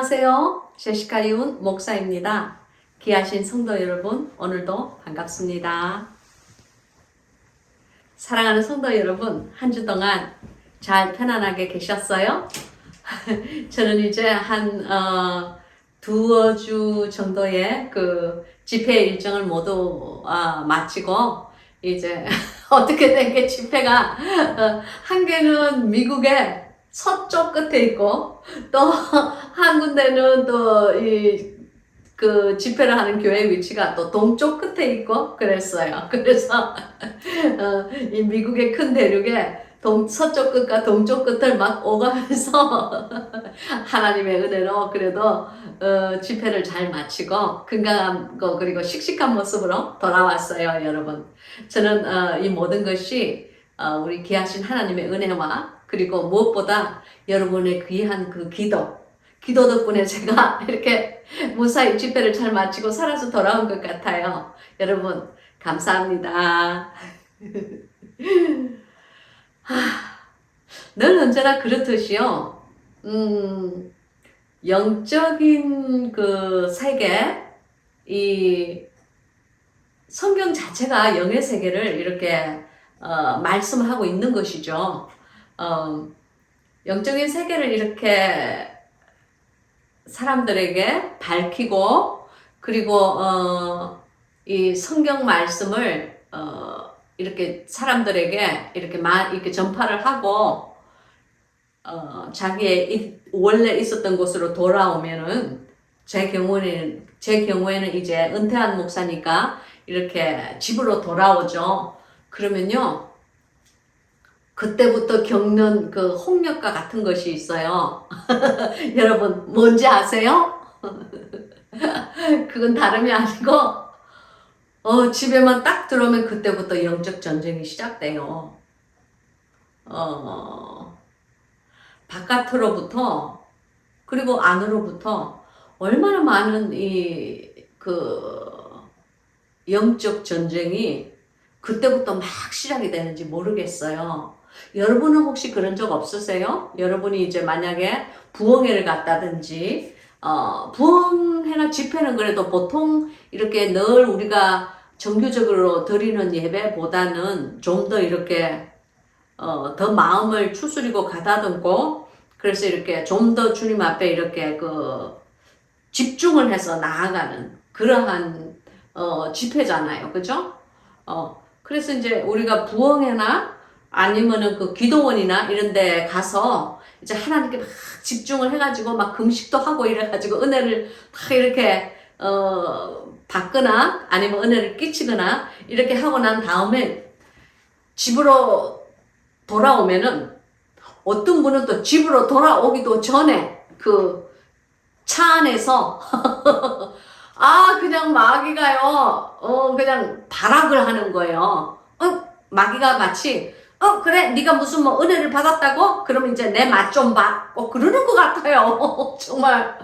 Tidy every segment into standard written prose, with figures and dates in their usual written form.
안녕하세요. 제시카 이훈 목사입니다. 귀하신 성도 여러분, 오늘도 반갑습니다. 사랑하는 성도 여러분, 한 주 동안 잘 편안하게 계셨어요? 저는 이제 한 두어 주 정도의 그 집회 일정을 모두 마치고 이제 어떻게 된 게 집회가 한 개는 미국의 서쪽 끝에 있고 또 한 군데는 또 그 집회를 하는 교회 위치가 또 동쪽 끝에 있고 그랬어요. 그래서 이 미국의 큰 대륙에 서쪽 끝과 동쪽 끝을 막 오가면서 하나님의 은혜로 그래도 집회를 잘 마치고 건강한 거 그리고 씩씩한 모습으로 돌아왔어요, 여러분. 저는 이 모든 것이 우리 귀하신 하나님의 은혜와 그리고 무엇보다 여러분의 귀한 그 기도 덕분에 제가 이렇게 무사히 집회를 잘 마치고 살아서 돌아온 것 같아요. 여러분, 감사합니다. 늘 언제나 그렇듯이요. 영적인 그 세계, 이 성경 자체가 영의 세계를 이렇게 말씀하고 있는 것이죠. 영적인 세계를 이렇게 사람들에게 밝히고 그리고 이 성경 말씀을 이렇게 사람들에게 이렇게 전파를 하고 자기의 원래 있었던 곳으로 돌아오면은 제 경우에는 이제 은퇴한 목사니까 이렇게 집으로 돌아오죠. 그러면요. 그때부터 겪는 그 홍역과 같은 것이 있어요. 여러분, 뭔지 아세요? 그건 다름이 아니고, 집에만 딱 들어오면 그때부터 영적 전쟁이 시작돼요. 바깥으로부터, 그리고 안으로부터 얼마나 많은 영적 전쟁이 그때부터 막 시작이 되는지 모르겠어요. 여러분은 혹시 그런 적 없으세요? 여러분이 이제 만약에 부흥회를 갔다든지, 부흥회나 집회는 그래도 보통 이렇게 늘 우리가 정규적으로 드리는 예배보다는 좀 더 이렇게, 더 마음을 추스리고 가다듬고, 그래서 이렇게 좀 더 주님 앞에 이렇게 집중을 해서 나아가는 그러한, 집회잖아요. 그죠? 그래서 이제 우리가 부흥회나 아니면은 그 기도원이나 이런 데 가서 이제 하나님께 막 집중을 해가지고 막 금식도 하고 이래가지고 은혜를 막 이렇게, 받거나 아니면 은혜를 끼치거나 이렇게 하고 난 다음에 집으로 돌아오면은 어떤 분은 또 집으로 돌아오기도 전에 그 차 안에서 그냥 마귀가요, 그냥 발악을 하는 거예요. 마귀가 마치, 그래, 네가 무슨 뭐 은혜를 받았다고? 그러면 이제 내 맛 좀 봐. 그러는 것 같아요. 정말.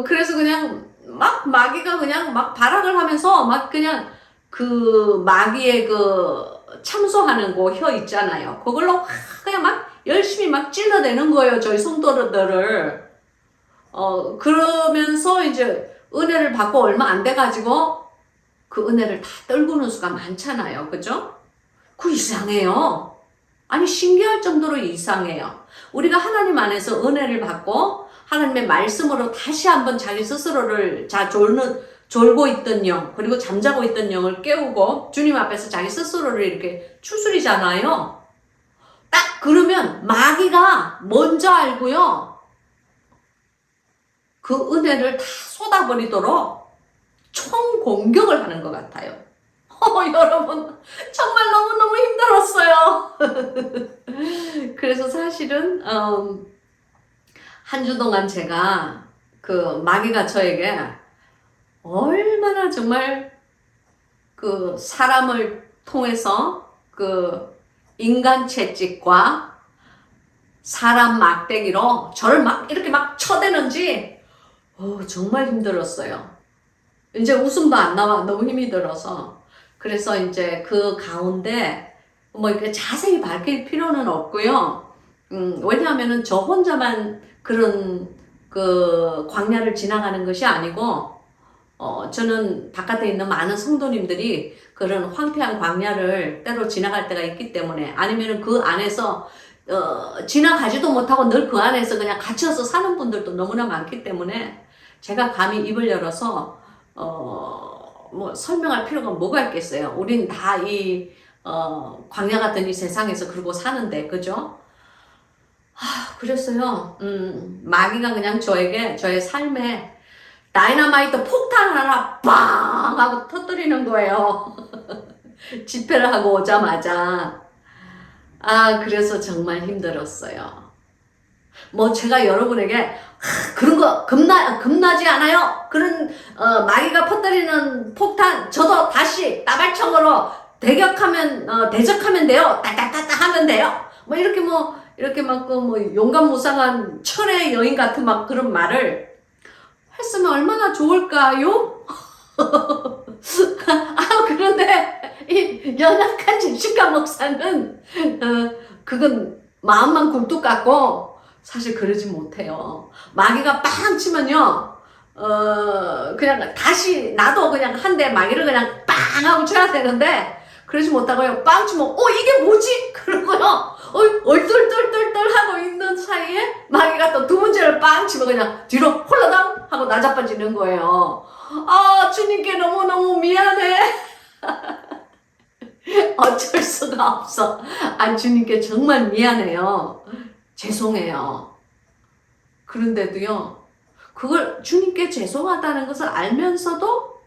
그래서 그냥 막 마귀가 그냥 막 발악을 하면서 막 그냥 그 마귀의 그 참소하는 그 혀 있잖아요. 그걸로 그냥 막 열심히 막 찔러대는 거예요. 저희 성도들을. 그러면서 이제 은혜를 받고 얼마 안 돼가지고 그 은혜를 다 떨구는 수가 많잖아요. 그죠? 그 이상해요. 아니, 신기할 정도로 이상해요. 우리가 하나님 안에서 은혜를 받고 하나님의 말씀으로 다시 한번 자기 스스로를 졸고 있던 영, 그리고 잠자고 있던 영을 깨우고 주님 앞에서 자기 스스로를 이렇게 추스리잖아요. 딱 그러면 마귀가 먼저 알고요. 그 은혜를 다 쏟아버리도록 총 공격을 하는 것 같아요. 여러분, 정말 너무너무 힘들었어요. 그래서 사실은, 한 주 동안 제가 그 마귀가 저에게 얼마나 정말 그 사람을 통해서 그 인간 채찍과 사람 막대기로 저를 막 이렇게 막 쳐대는지 정말 힘들었어요. 이제 웃음도 안 나와. 너무 힘이 들어서. 그래서 이제 그 가운데 뭐 이렇게 자세히 밝힐 필요는 없고요. 왜냐하면은 저 혼자만 그런 그 광야를 지나가는 것이 아니고 저는 바깥에 있는 많은 성도님들이 그런 황폐한 광야를 때로 지나갈 때가 있기 때문에 아니면 그 안에서 지나가지도 못하고 늘 그 안에서 그냥 갇혀서 사는 분들도 너무나 많기 때문에 제가 감히 입을 열어서 뭐 설명할 필요가 뭐가 있겠어요. 우린 다 이 광야 같은 이 세상에서 그러고 사는데 그죠? 그랬어요. 마귀가 그냥 저에게 저의 삶에 다이너마이트 폭탄 하나 빵 하고 터뜨리는 거예요. 집회를 하고 오자마자. 그래서 정말 힘들었어요. 뭐 제가 여러분에게 그런 거 겁나지 않아요? 그런 마귀가 퍼뜨리는 폭탄 저도 다시 따발총으로 대적하면 돼요. 따따따따 하면 돼요. 뭐 이렇게 막 용감무쌍한 철의 여인 같은 막 그런 말을 했으면 얼마나 좋을까요? 그런데 이 연약한 제시카 목사는 그건 마음만 굴뚝 같고 사실 그러지 못해요. 마귀가 빵 치면요 그냥 다시 나도 그냥 한 대 마귀를 그냥 빵 하고 쳐야 되는데 그러지 못하고요. 빵 치면 이게 뭐지? 그러고요 얼떨떨떨떨 하고 있는 사이에 마귀가 또 두 번째를 빵 치면 그냥 뒤로 홀라당 하고 나자빠지는 거예요. 주님께 너무너무 미안해. 어쩔 수가 없어. 주님께 정말 미안해요. 죄송해요. 그런데도요, 그걸 주님께 죄송하다는 것을 알면서도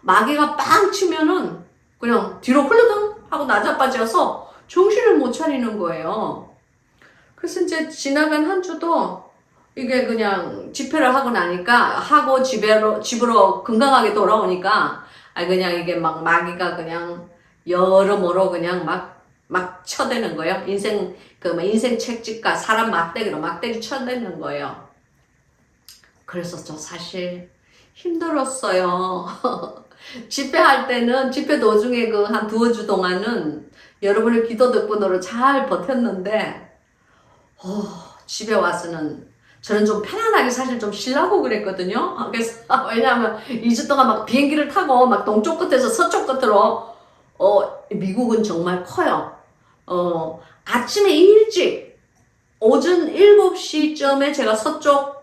마귀가 빵 치면은 그냥 뒤로 흘러등 하고 나자빠져서 정신을 못 차리는 거예요. 그래서 이제 지나간 한 주도 이게 그냥 집회를 하고 나니까 집으로 건강하게 돌아오니까 그냥 이게 막 마귀가 그냥 여러모로 그냥 막 쳐대는 거예요. 인생 책찍과 사람 막대기 쳐대는 거예요. 그래서 저 사실 힘들었어요. 집회할 때는 집회 도중에 그 한 두어 주 동안은 여러분의 기도 덕분으로 잘 버텼는데 집에 와서는 저는 좀 편안하게 사실 좀 쉬려고 그랬거든요. 그래서 왜냐하면 2주 동안 막 비행기를 타고 막 동쪽 끝에서 서쪽 끝으로 미국은 정말 커요. 아침에 일찍 오전 7시쯤에 제가 서쪽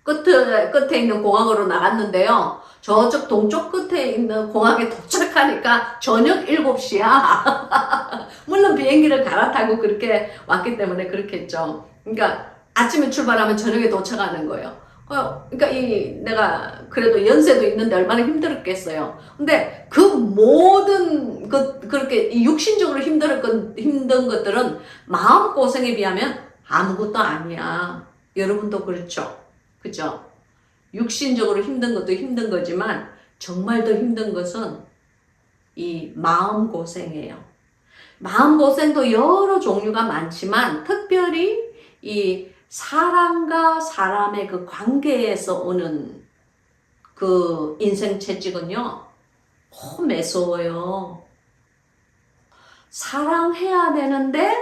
끝에 있는 공항으로 나갔는데요. 저쪽 동쪽 끝에 있는 공항에 도착하니까 저녁 7시야. 물론 비행기를 갈아타고 그렇게 왔기 때문에 그렇겠죠. 그러니까 아침에 출발하면 저녁에 도착하는 거예요. 그러니까 내가 그래도 연세도 있는데 얼마나 힘들었겠어요. 근데 그 모든 그렇게 육신적으로 힘든 것들은 마음고생에 비하면 아무것도 아니야. 여러분도 그렇죠? 그죠? 육신적으로 힘든 것도 힘든 거지만 정말 더 힘든 것은 이 마음고생이에요. 마음고생도 여러 종류가 많지만 특별히 이 사람과 사람의 그 관계에서 오는 그 인생 채찍은요, 매서워요. 사랑해야 되는데,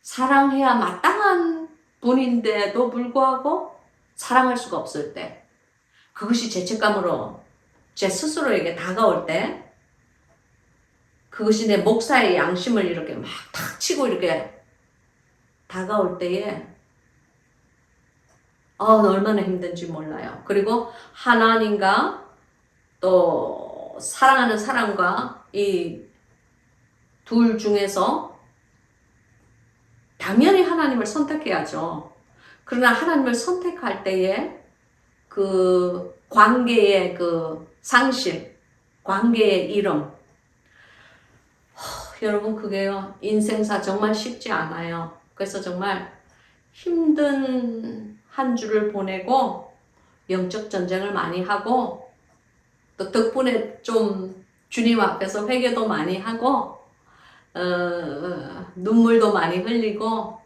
사랑해야 마땅한 분인데도 불구하고 사랑할 수가 없을 때, 그것이 죄책감으로 제 스스로에게 다가올 때, 그것이 내 목사의 양심을 이렇게 막 탁 치고 이렇게 다가올 때에 얼마나 힘든지 몰라요. 그리고 하나님과 또 사랑하는 사람과 이 둘 중에서 당연히 하나님을 선택해야죠. 그러나 하나님을 선택할 때에 그 관계의 그 상실, 관계의 이름, 여러분 그게요 인생사 정말 쉽지 않아요. 그래서 정말 힘든 한 주를 보내고 영적 전쟁을 많이 하고 또 덕분에 좀 주님 앞에서 회개도 많이 하고 눈물도 많이 흘리고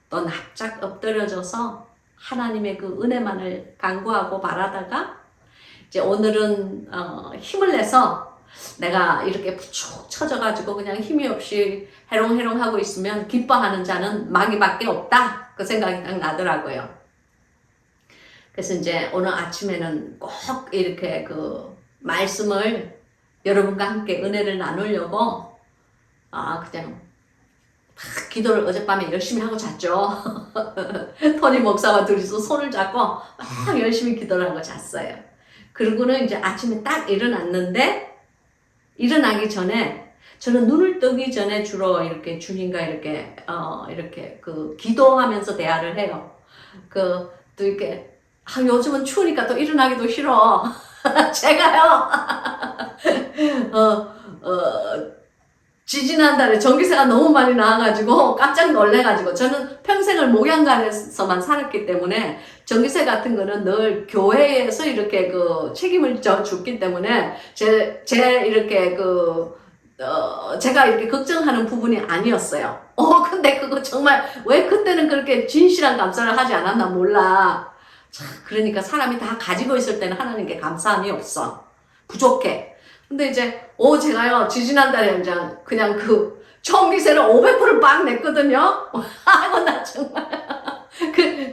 또 납작 엎드려져서 하나님의 그 은혜만을 간구하고 바라다가 이제 오늘은 힘을 내서 내가 이렇게 푹 처져가지고 그냥 힘이 없이 해롱해롱 하고 있으면 기뻐하는 자는 마귀밖에 없다. 그 생각이 딱 나더라고요. 그래서 이제 오늘 아침에는 꼭 이렇게 그 말씀을 여러분과 함께 은혜를 나누려고 그냥 막 기도를 어젯밤에 열심히 하고 잤죠. 토니 목사와 둘이서 손을 잡고 막 열심히 기도를 하고 잤어요. 그러고는 이제 아침에 딱 일어났는데 일어나기 전에 저는 눈을 뜨기 전에 주로 이렇게 주님과 이렇게 그 기도하면서 대화를 해요. 또 이렇게 요즘은 추우니까 또 일어나기도 싫어. 제가요. 지지난달에 전기세가 너무 많이 나와가지고 깜짝 놀래가지고 저는 평생을 목양간에서만 살았기 때문에 전기세 같은 거는 늘 교회에서 이렇게 그 책임을 줬기 때문에 이렇게 제가 이렇게 걱정하는 부분이 아니었어요. 근데 그거 정말 왜 그때는 그렇게 진실한 감사를 하지 않았나 몰라. 그러니까 사람이 다 가지고 있을 때는 하나님께 감사함이 없어. 부족해. 근데 이제 제가요 지지난달에 그냥 그 전기세를 500불을 빡 냈거든요. 아이고 나 정말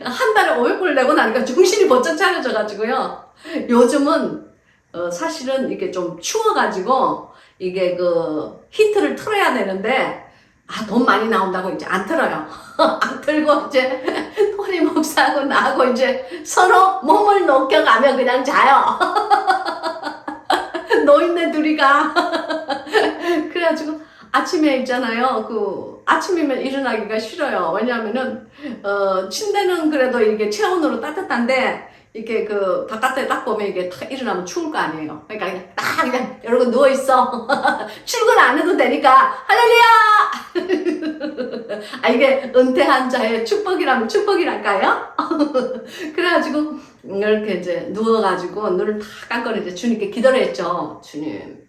한 달에 500불을 내고 나니까 정신이 번쩍 차려져가지고요. 요즘은 사실은 이게 좀 추워가지고 이게 그 히트를 틀어야 되는데 돈 많이 나온다고 이제 안 틀어요. 안 틀고 이제 토니 목사하고 나하고 이제 서로 몸을 녹여가며 그냥 자요. 노인네 둘이가. 그래가지고 아침에 있잖아요. 아침이면 일어나기가 싫어요. 왜냐하면은 침대는 그래도 이게 체온으로 따뜻한데 이게 그 바깥에 딱 보면 이게 딱 일어나면 추울 거 아니에요. 그러니까 그냥 여러분 누워 있어. 출근 안 해도 되니까 할렐루야. 이게 은퇴한 자의 축복이라면 축복이랄까요? 그래가지고 이렇게 이제 누워가지고 눈을 다 감고 이제 주님께 기도를 했죠. 주님,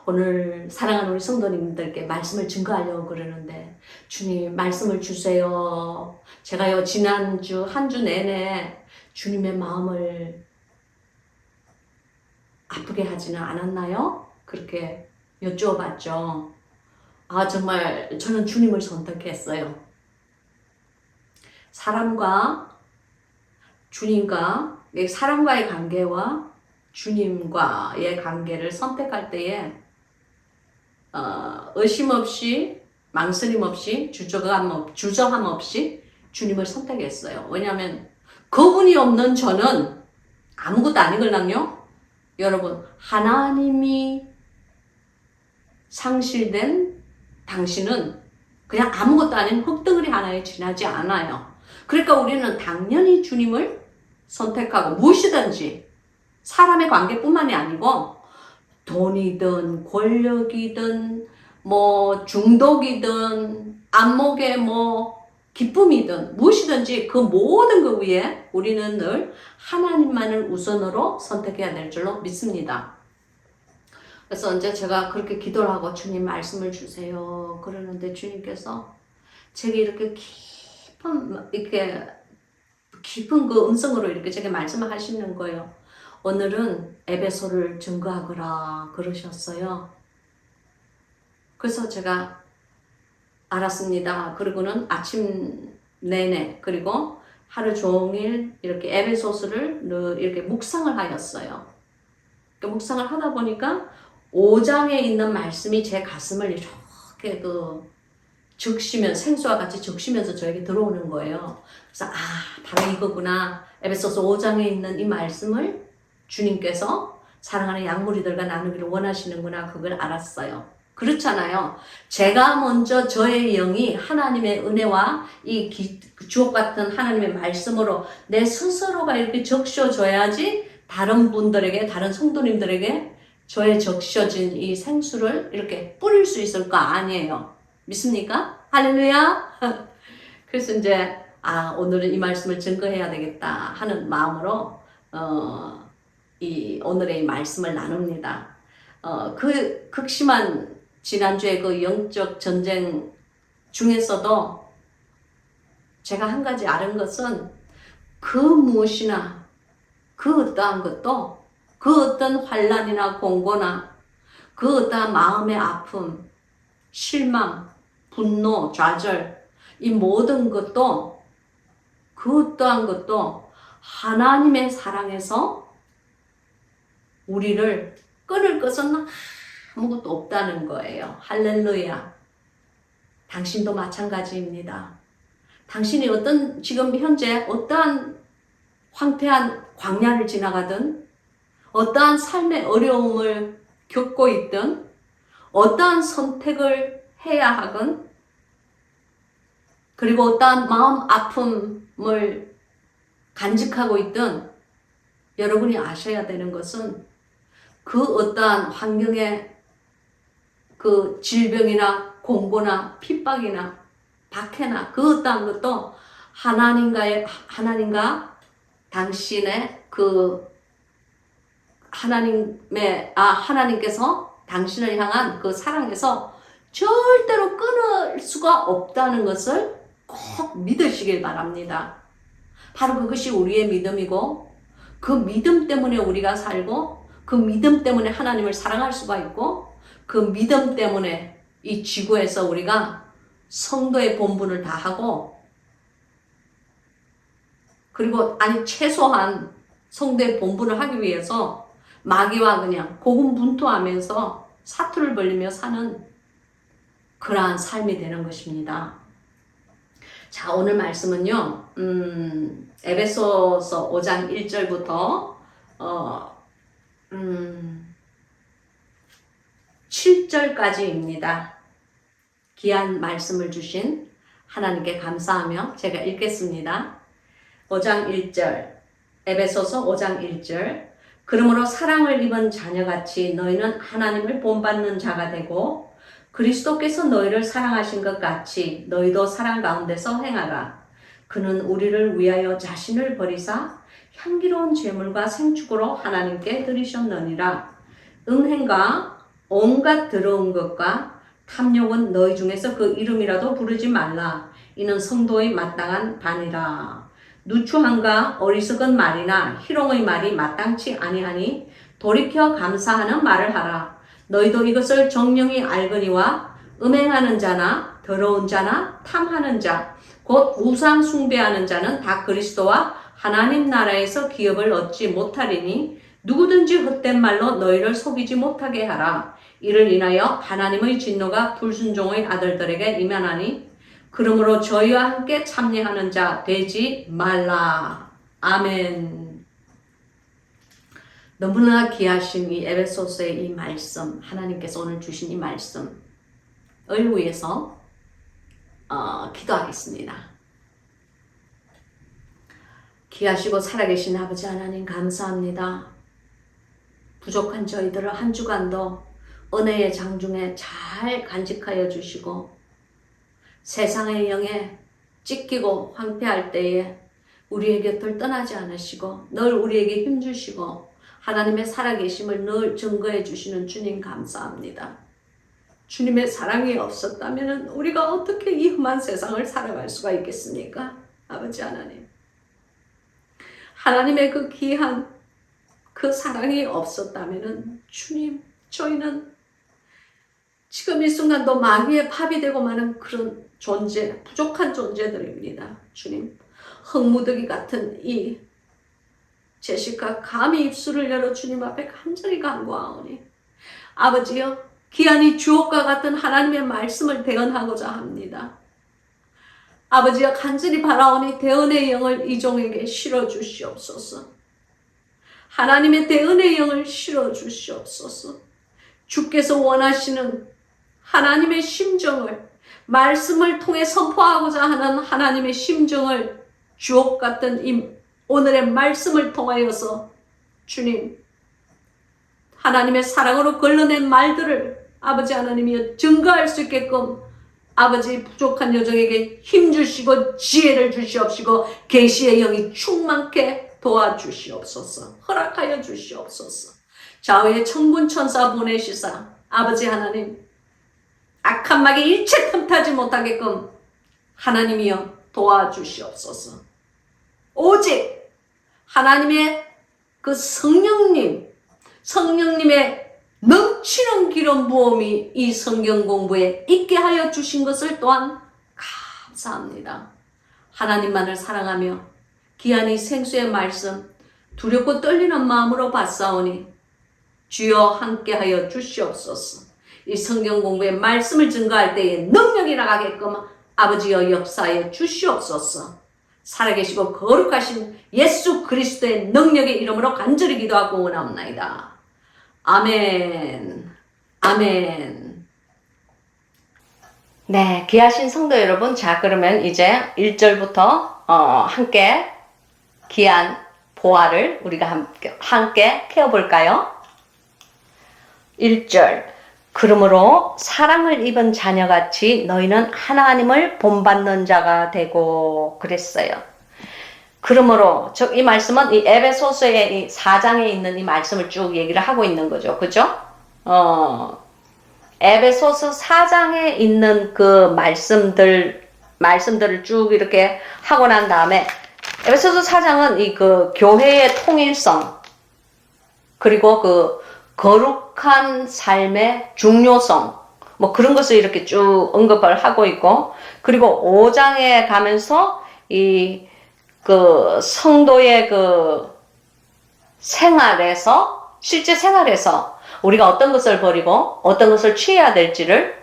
오늘 사랑하는 우리 성도님들께 말씀을 증거하려고 그러는데 주님 말씀을 주세요. 제가요 지난주 한 주 내내 주님의 마음을 아프게 하지는 않았나요? 그렇게 여쭈어봤죠. 정말 저는 주님을 선택했어요. 사람과의 관계와 주님과의 관계를 선택할 때에 의심 없이, 망설임 없이, 주저함 없이 주님을 선택했어요. 왜냐하면 그분이 없는 저는 아무것도 아니걸랑요. 여러분, 하나님이 상실된 당신은 그냥 아무것도 아닌 흙덩어리 하나에 지나지 않아요. 그러니까 우리는 당연히 주님을 선택하고 무엇이든지 사람의 관계뿐만이 아니고 돈이든 권력이든 뭐 중독이든 안목의 기쁨이든 무엇이든지 그 모든 것 위에 우리는 늘 하나님만을 우선으로 선택해야 될 줄로 믿습니다. 그래서 이제 제가 그렇게 기도를 하고 주님 말씀을 주세요 그러는데 주님께서 제게 이렇게 깊은 그 음성으로 이렇게 제게 말씀을 하시는 거예요. 오늘은 에베소를 증거하거라 그러셨어요. 그래서 제가 알았습니다. 그리고는 아침 내내 그리고 하루 종일 이렇게 에베소서를 늘 이렇게 묵상을 하였어요. 묵상을 하다 보니까 5장에 있는 말씀이 제 가슴을 이렇게 생수와 같이 적시면서 저에게 들어오는 거예요. 그래서 바로 이거구나. 에베소서 5장에 있는 이 말씀을 주님께서 사랑하는 양무리들과 나누기를 원하시는구나. 그걸 알았어요. 그렇잖아요. 제가 먼저 저의 영이 하나님의 은혜와 이 주옥 같은 하나님의 말씀으로 내 스스로가 이렇게 적셔줘야지 다른 분들에게, 다른 성도님들에게 저의 적셔진 이 생수를 이렇게 뿌릴 수 있을 거 아니에요. 믿습니까? 할렐루야! 그래서 이제, 오늘은 이 말씀을 증거해야 되겠다 하는 마음으로, 오늘의 이 말씀을 나눕니다. 그 극심한 지난주에 그 영적 전쟁 중에서도 제가 한 가지 아는 것은 그 무엇이나 그 어떠한 것도 그 어떤 환난이나 공고나 그 어떠한 마음의 아픔, 실망, 분노, 좌절 이 모든 것도 그 어떠한 것도 하나님의 사랑에서 우리를 끊을 것은 아무것도 없다는 거예요. 할렐루야. 당신도 마찬가지입니다. 당신이 지금 현재 어떠한 황폐한 광야를 지나가든, 어떠한 삶의 어려움을 겪고 있든, 어떠한 선택을 해야 하건, 그리고 어떠한 마음 아픔을 간직하고 있든, 여러분이 아셔야 되는 것은 그 어떠한 환경의 그 질병이나 공고나 핍박이나 박해나 그 어떠한 것도 하나님과 당신의 하나님께서 당신을 향한 그 사랑에서 절대로 끊을 수가 없다는 것을 꼭 믿으시길 바랍니다. 바로 그것이 우리의 믿음이고, 그 믿음 때문에 우리가 살고, 그 믿음 때문에 하나님을 사랑할 수가 있고, 그 믿음 때문에 이 지구에서 우리가 성도의 본분을 다하고, 그리고 최소한 성도의 본분을 하기 위해서 마귀와 그냥 고군분투하면서 사투를 벌리며 사는 그러한 삶이 되는 것입니다. 자, 오늘 말씀은요, 에베소서 5장 1절부터 7절까지입니다. 귀한 말씀을 주신 하나님께 감사하며 제가 읽겠습니다. 5장 1절, 에베소서 5장 1절. 그러므로 사랑을 입은 자녀같이 너희는 하나님을 본받는 자가 되고, 그리스도께서 너희를 사랑하신 것 같이 너희도 사랑 가운데서 행하라. 그는 우리를 위하여 자신을 버리사 향기로운 제물과 생축으로 하나님께 드리셨느니라. 음행과 온갖 더러운 것과 탐욕은 너희 중에서 그 이름이라도 부르지 말라. 이는 성도의 마땅한 반이라. 누추함과 어리석은 말이나 희롱의 말이 마땅치 아니하니 돌이켜 감사하는 말을 하라. 너희도 이것을 정령이 알거니와 음행하는 자나 더러운 자나 탐하는 자, 곧 우상 숭배하는 자는 다 그리스도와 하나님 나라에서 기업을 얻지 못하리니 누구든지 헛된 말로 너희를 속이지 못하게 하라. 이를 인하여 하나님의 진노가 불순종의 아들들에게 임하나니 그러므로 저희와 함께 참여하는 자 되지 말라. 아멘. 너무나 귀하신 이 에베소서의 이 말씀, 하나님께서 오늘 주신 이 말씀을 위해서 기도하겠습니다. 귀하시고 살아계신 아버지 하나님 감사합니다. 부족한 저희들을 한 주간도 은혜의 장중에 잘 간직하여 주시고, 세상의 영에 찢기고 황폐할 때에 우리의 곁을 떠나지 않으시고 늘 우리에게 힘주시고 하나님의 살아계심을 늘 증거해 주시는 주님 감사합니다. 주님의 사랑이 없었다면 우리가 어떻게 이 험한 세상을 살아갈 수가 있겠습니까? 아버지 하나님, 하나님의 그 귀한 그 사랑이 없었다면 주님, 저희는 지금 이 순간도 마귀의 팝이 되고 마는 그런 존재, 부족한 존재들입니다. 주님, 흙무더기 같은 이 제시카 감히 입술을 열어 주님 앞에 간절히 간구하오니 아버지여, 귀한 이 주옥과 같은 하나님의 말씀을 대언하고자 합니다. 아버지여, 간절히 바라오니 대언의 영을 이 종에게 실어 주시옵소서. 하나님의 대언의 영을 실어 주시옵소서. 주께서 원하시는 하나님의 심정을 말씀을 통해 선포하고자 하는 하나님의 심정을 주옥 같은 이 오늘의 말씀을 통하여서 주님, 하나님의 사랑으로 걸러낸 말들을 아버지 하나님이 증거할 수 있게끔 아버지 부족한 여정에게 힘주시고 지혜를 주시옵시고 계시의 영이 충만케 도와주시옵소서. 허락하여 주시옵소서. 좌우에 천군 천사 보내시사 아버지 하나님, 악한 마귀 일체 틈타지 못하게끔 하나님이여 도와주시옵소서. 오직 하나님의 그 성령님의 넘치는 기름 부음이 이 성경 공부에 있게 하여 주신 것을 또한 감사합니다. 하나님만을 사랑하며 귀한 이 생수의 말씀 두렵고 떨리는 마음으로 받사오니 주여 함께하여 주시옵소서. 이 성경 공부의 말씀을 증거할 때에 능력이 나가게끔 아버지여 역사하여 주시옵소서. 살아계시고 거룩하신 예수 그리스도의 능력의 이름으로 간절히 기도하고 원하옵나이다. 아멘. 아멘. 네, 귀하신 성도 여러분, 자 그러면 이제 1절부터 함께 귀한 보화를 우리가 함께 펴볼까요? 1절. 그러므로 사랑을 입은 자녀같이 너희는 하나님을 본받는 자가 되고 그랬어요. 그러므로 이 말씀은 이 에베소서의 이 4장에 있는 이 말씀을 쭉 얘기를 하고 있는 거죠. 그죠? 에베소서 4장에 있는 그 말씀들을 쭉 이렇게 하고 난 다음에 에베소서 4장은 이 그 교회의 통일성 그리고 그 거룩한 삶의 중요성 뭐 그런 것을 이렇게 쭉 언급을 하고 있고, 그리고 5장에 가면서 이 그 성도의 그 생활에서 실제 생활에서 우리가 어떤 것을 버리고 어떤 것을 취해야 될지를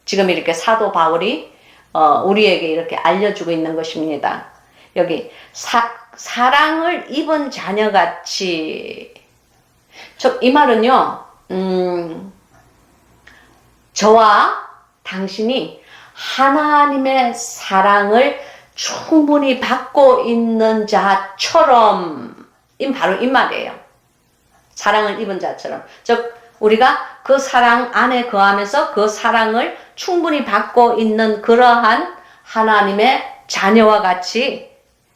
지금 이렇게 사도 바울이 우리에게 이렇게 알려주고 있는 것입니다. 여기 사랑을 입은 자녀같이, 이 말은요, 저와 당신이 하나님의 사랑을 충분히 받고 있는 자처럼, 바로 이 말이에요. 사랑을 입은 자처럼. 즉 우리가 그 사랑 안에 거하면서 그 사랑을 충분히 받고 있는 그러한 하나님의 자녀와 같이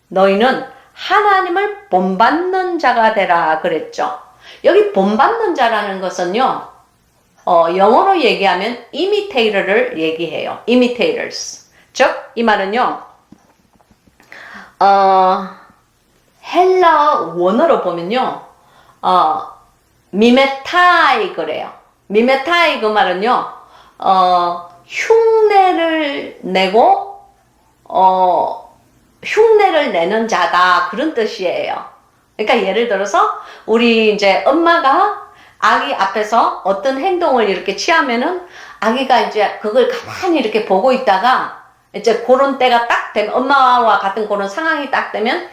너희는 하나님을 본받는 자가 되라 그랬죠. 여기 본받는 자라는 것은요, 영어로 얘기하면 imitator를 얘기해요. imitators. 즉 이 말은요, 헬라어 원어로 보면요, 미메타이 그래요. 미메타이 그 말은요, 흉내를 내고, 흉내를 내는 자다. 그런 뜻이에요. 그러니까 예를 들어서, 우리 이제 엄마가 아기 앞에서 어떤 행동을 이렇게 취하면은, 아기가 이제 그걸 가만히 이렇게 보고 있다가, 이제 그런 때가 딱 되면, 엄마와 같은 그런 상황이 딱 되면,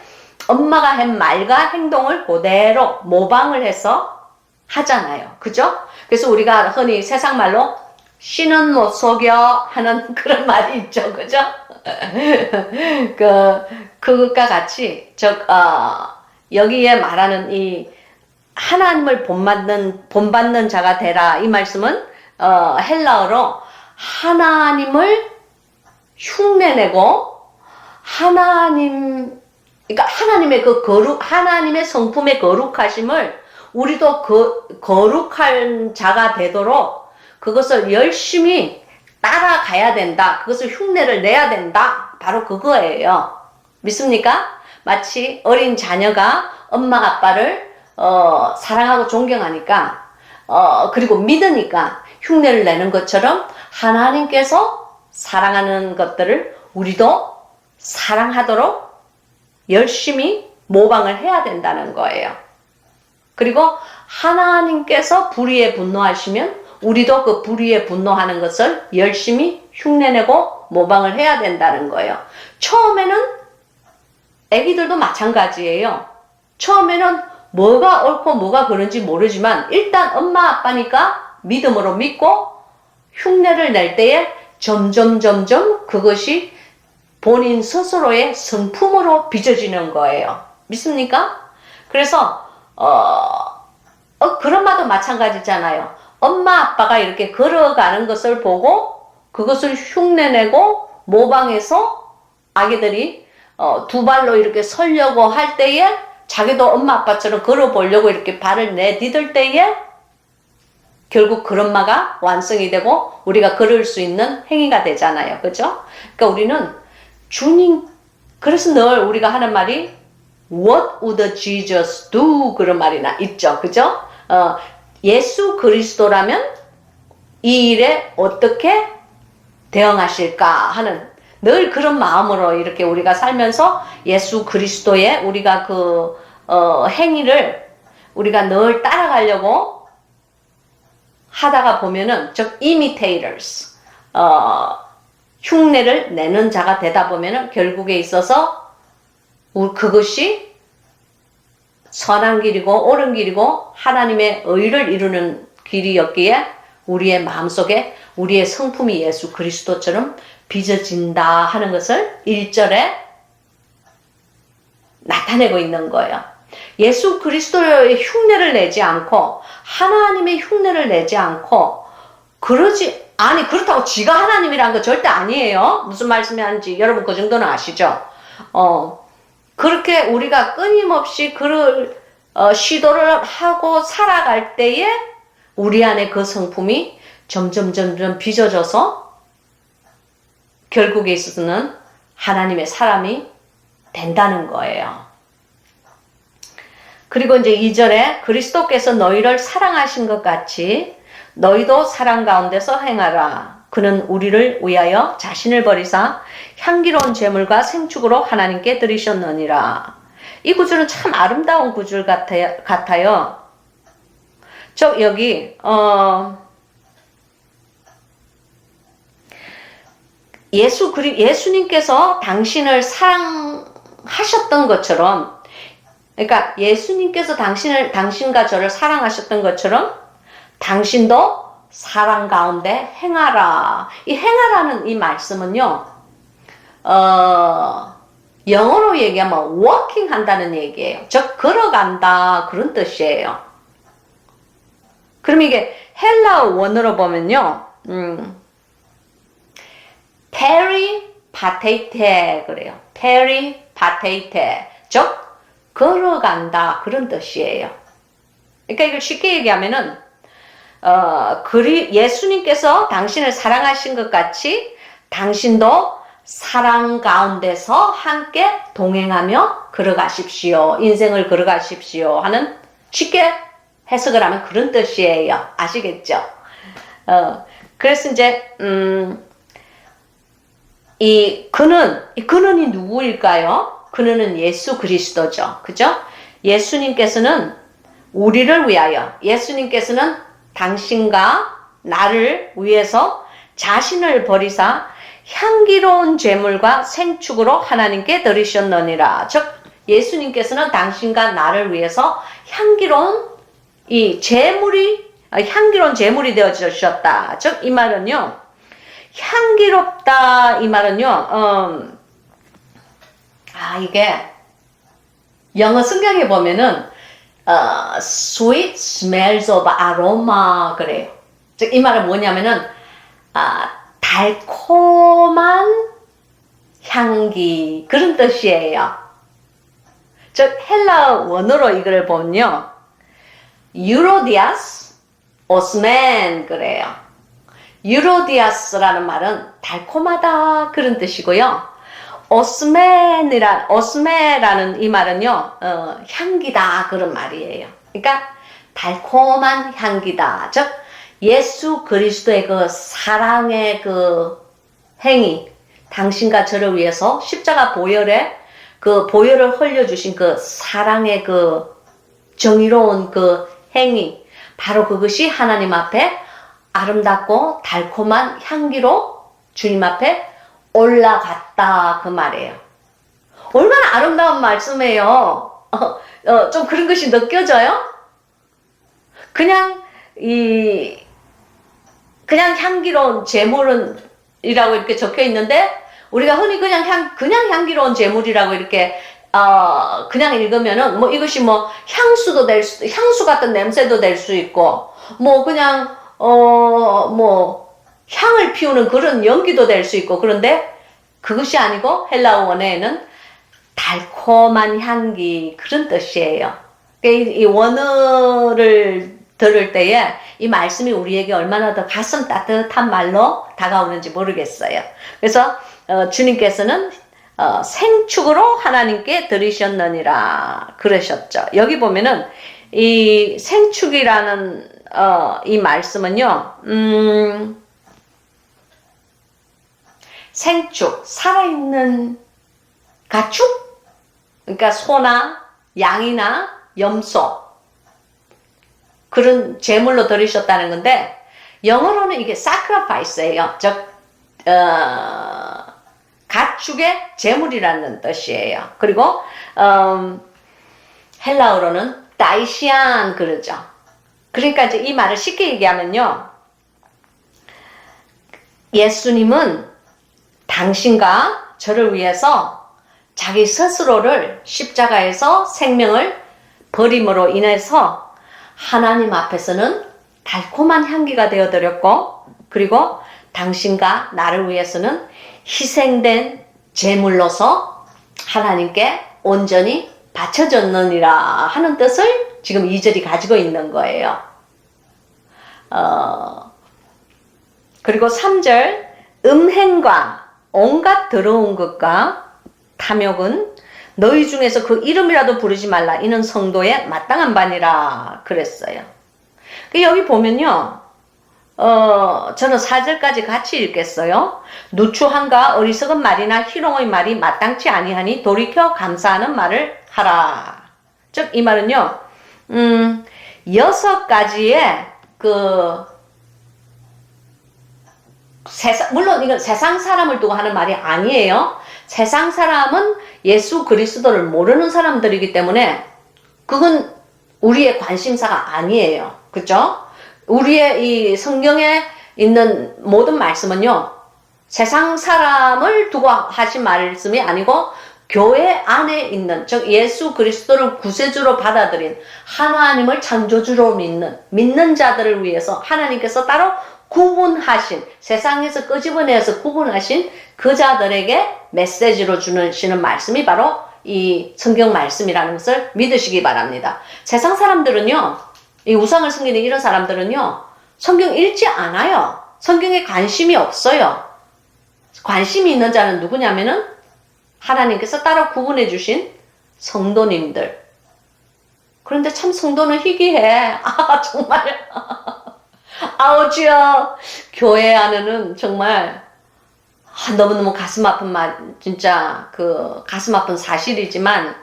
엄마가 한 말과 행동을 그대로 모방을 해서 하잖아요. 그죠? 그래서 우리가 흔히 세상 말로 씨는 못 속여 하는 그런 말이 있죠. 그죠? 그것과 같이, 여기에 말하는 이 하나님을 본받는 자가 되라. 이 말씀은, 헬라어로 하나님을 흉내내고, 그러니까 하나님의 하나님의 성품의 거룩하심을 우리도 거룩한 자가 되도록 그것을 열심히 따라가야 된다. 그것을 흉내를 내야 된다. 바로 그거예요. 믿습니까? 마치 어린 자녀가 엄마 아빠를 사랑하고 존경하니까 그리고 믿으니까 흉내를 내는 것처럼 하나님께서 사랑하는 것들을 우리도 사랑하도록 열심히 모방을 해야 된다는 거예요. 그리고 하나님께서 불의에 분노하시면 우리도 그 불의에 분노하는 것을 열심히 흉내내고 모방을 해야 된다는 거예요. 처음에는 애기들도 마찬가지예요. 처음에는 뭐가 옳고 뭐가 그런지 모르지만 일단 엄마 아빠니까 믿음으로 믿고 흉내를 낼 때에 점점 그것이 본인 스스로의 성품으로 빚어지는 거예요. 믿습니까? 그래서 그런 말도 마찬가지잖아요. 엄마 아빠가 이렇게 걸어가는 것을 보고 그것을 흉내내고 모방해서 아기들이 두 발로 이렇게 서려고 할 때에 자기도 엄마 아빠처럼 걸어보려고 이렇게 발을 내디딜 때에 결국 그 엄마가 완성이 되고 우리가 걸을 수 있는 행위가 되잖아요. 그죠? 그러니까 우리는 그래서 늘 우리가 하는 말이 What would Jesus do? 그런 말이나 있죠. 그죠? 예수 그리스도라면 이 일에 어떻게 대응하실까 하는, 늘 그런 마음으로 이렇게 우리가 살면서 예수 그리스도의 우리가 행위를 우리가 늘 따라가려고 하다가 보면은, 즉, imitators, 흉내를 내는 자가 되다 보면은 결국에 있어서 그것이 선한 길이고 옳은 길이고 하나님의 의를 이루는 길이었기에 우리의 마음속에 우리의 성품이 예수 그리스도처럼 빚어진다 하는 것을 1절에 나타내고 있는 거예요. 예수 그리스도의 흉내를 내지 않고 하나님의 흉내를 내지 않고 그렇다고 지가 하나님이란 거 절대 아니에요. 무슨 말씀이 하는지 여러분 그 정도는 아시죠? 그렇게 우리가 끊임없이 시도를 하고 살아갈 때에 우리 안에 그 성품이 점점 빚어져서 결국에 있어서는 하나님의 사람이 된다는 거예요. 그리고 이제 2절에 그리스도께서 너희를 사랑하신 것 같이 너희도 사랑 가운데서 행하라. 그는 우리를 위하여 자신을 버리사 향기로운 제물과 생축으로 하나님께 드리셨느니라. 이 구절은 참 아름다운 구절 같아요. 여기 예수님께서 당신을 사랑하셨던 것처럼, 그러니까 예수님께서 당신과 저를 사랑하셨던 것처럼 당신도 사랑 가운데 행하라. 이 행하라는 이 말씀은요, 영어로 얘기하면 walking 한다는 얘기예요. 즉 걸어간다 그런 뜻이에요. 그럼 이게 헬라어 원어로 보면요, 페리파테이테 그래요. 페리파테이테, 즉 걸어간다 그런 뜻이에요. 그러니까 이걸 쉽게 얘기하면은 예수님께서 당신을 사랑하신 것 같이 당신도 사랑 가운데서 함께 동행하며 걸어가십시오. 인생을 걸어가십시오 하는, 쉽게 해석을 하면 그런 뜻이에요. 아시겠죠? 그래서 이제 이 근원이 누구일까요? 근원은 예수 그리스도죠. 그죠? 예수님께서는 우리를 위하여, 예수님께서는 당신과 나를 위해서 자신을 버리사 향기로운 제물과 생축으로 하나님께 드리셨느니라. 즉 예수님께서는 당신과 나를 위해서 향기로운 제물이 되어 주셨다. 즉 이 말은요, 향기롭다 이 말은요, 이게 영어 성경에 보면은 sweet smells of aroma 그래요. 즉 이 말은 뭐냐면은 달콤한 향기 그런 뜻이에요. 즉 헬라어 원어로 이걸 보면요, 유로디아스 오스멘 그래요. 유로디아스라는 말은 달콤하다 그런 뜻이고요. 오스메라는 이 말은요, 향기다 그런 말이에요. 그러니까 달콤한 향기다. 즉 예수 그리스도의 그 사랑의 그 행위, 당신과 저를 위해서 십자가 보혈에 그 보혈을 흘려주신 그 사랑의 그 정의로운 그 행위, 바로 그것이 하나님 앞에 아름답고 달콤한 향기로 주님 앞에 올라갔다 그 말이에요. 얼마나 아름다운 말씀이에요. 좀 그런 것이 느껴져요? 그냥 향기로운 제물은 이라고 이렇게 적혀 있는데 우리가 흔히 그냥 향기로운 제물이라고 이렇게 그냥 읽으면은 뭐 이것이 뭐 향수도 향수 같은 냄새도 될 수 있고 뭐 그냥 뭐 향을 피우는 그런 연기도 될 수 있고, 그런데 그것이 아니고 헬라어 원어에는 달콤한 향기 그런 뜻이에요. 이 원어를 들을 때에 이 말씀이 우리에게 얼마나 더 가슴 따뜻한 말로 다가오는지 모르겠어요. 그래서 주님께서는 생축으로 하나님께 드리셨느니라 그러셨죠. 여기 보면은 이 생축이라는 이 말씀은요, 생축, 살아있는 가축? 그러니까 소나 양이나 염소 그런 제물로 드리셨다는 건데 영어로는 이게 sacrifice예요. 즉 가축의 제물이라는 뜻이에요. 그리고 헬라어로는 다이시안 그러죠. 그러니까 이제 이 말을 쉽게 얘기하면요. 예수님은 당신과 저를 위해서 자기 스스로를 십자가에서 생명을 버림으로 인해서 하나님 앞에서는 달콤한 향기가 되어드렸고 그리고 당신과 나를 위해서는 희생된 제물로서 하나님께 온전히 바쳐졌느니라 하는 뜻을 지금 2절이 가지고 있는 거예요. 그리고 3절 음행과 온갖 더러운 것과 탐욕은 너희 중에서 그 이름이라도 부르지 말라. 이는 성도의 마땅한 바니라 그랬어요. 여기 보면요. 저는 4절까지 같이 읽겠어요. 누추함과 어리석은 말이나 희롱의 말이 마땅치 아니하니 돌이켜 감사하는 말을 하라. 즉 이 말은요. 6가지의 물론 이건 세상 사람을 두고 하는 말이 아니에요. 세상 사람은 예수 그리스도를 모르는 사람들이기 때문에 그건 우리의 관심사가 아니에요. 그죠? 우리의 이 성경에 있는 모든 말씀은요. 세상 사람을 두고 하신 말씀이 아니고 교회 안에 있는 즉 예수 그리스도를 구세주로 받아들인 하나님을 창조주로 믿는 자들을 위해서 하나님께서 따로 구분하신 세상에서 끄집어내서 구분하신 그 자들에게 메시지로 주시는 말씀이 바로 이 성경 말씀이라는 것을 믿으시기 바랍니다. 세상 사람들은요. 이 우상을 섬기는 이런 사람들은요. 성경 읽지 않아요. 성경에 관심이 없어요. 관심이 있는 자는 누구냐면은 하나님께서 따로 구분해 주신 성도님들. 그런데 참 성도는 희귀해. 정말 주여 교회 안에는 정말 너무너무 가슴 아픈 말 진짜 가슴 아픈 사실이지만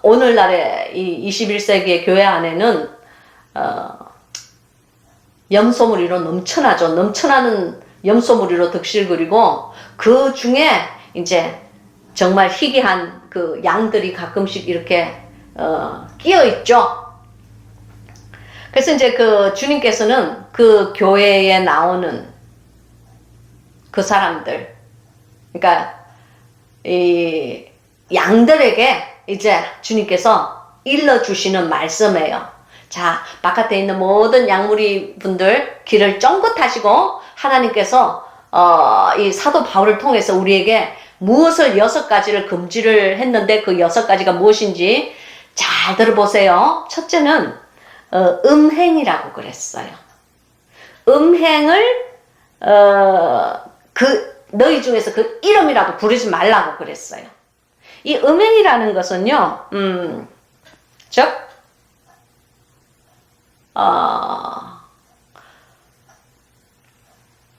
오늘날의 이 21세기의 교회 안에는 염소무리로 넘쳐나죠. 넘쳐나는 염소무리로 득실거리고 그 중에 이제 정말 희귀한 양들이 가끔씩 이렇게 끼어 있죠. 그래서 이제 주님께서는 그 교회에 나오는 그 사람들, 그러니까 이 양들에게 이제 주님께서 일러주시는 말씀이에요. 자, 바깥에 있는 모든 양무리 분들 길을 쫑긋하시고 하나님께서 이 사도 바울을 통해서 우리에게 무엇을 6가지를 금지를 했는데 그 6가지가 무엇인지 잘 들어보세요. 첫째는 음행이라고 그랬어요. 음행을 너희 중에서 그 이름이라도 부르지 말라고 그랬어요. 이 음행이라는 것은요, 즉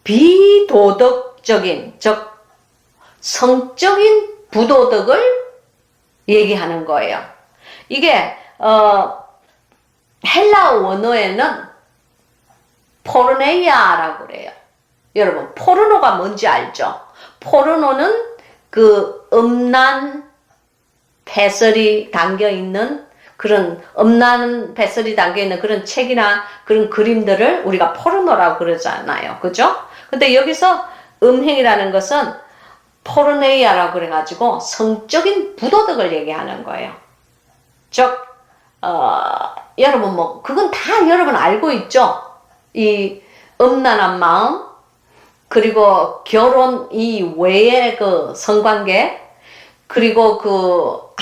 비도덕적인, 즉 성적인 부도덕을 얘기하는 거예요. 이게 헬라어 원어에는 포르네이아라고 그래요. 여러분, 포르노가 뭔지 알죠? 포르노는 음란 배설이 담겨있는 그런 음란 배설이 담겨있는 그런 책이나 그런 그림들을 우리가 포르노라고 그러잖아요. 그죠? 근데 여기서 음행이라는 것은 포르네이아라고 그래가지고 성적인 부도덕을 얘기하는 거예요. 즉, 여러분 그건 다 여러분 알고 있죠? 이 음란한 마음, 그리고 결혼 이외의 성관계, 그리고 이거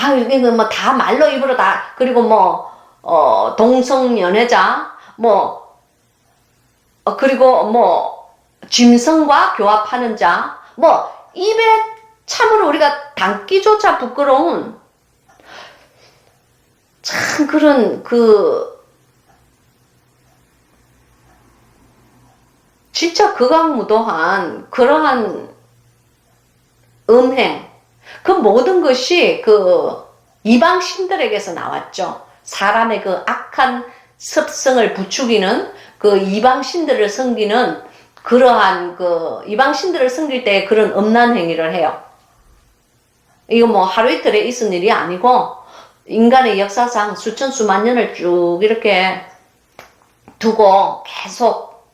다 말로 입으로 다, 그리고 동성연애자, 그리고 짐승과 교합하는 자, 입에 참으로 우리가 담기조차 부끄러운 참 그런 진짜 극악무도한 그러한 음행, 그 모든 것이 그 이방 신들에게서 나왔죠. 사람의 그 악한 습성을 부추기는 그 이방 신들을 섬기는 그러한 그 이방 신들을 섬길 때 그런 음란 행위를 해요. 이거 뭐 하루 이틀에 있은 일이 아니고 인간의 역사상 수천 수만 년을 쭉 이렇게 두고 계속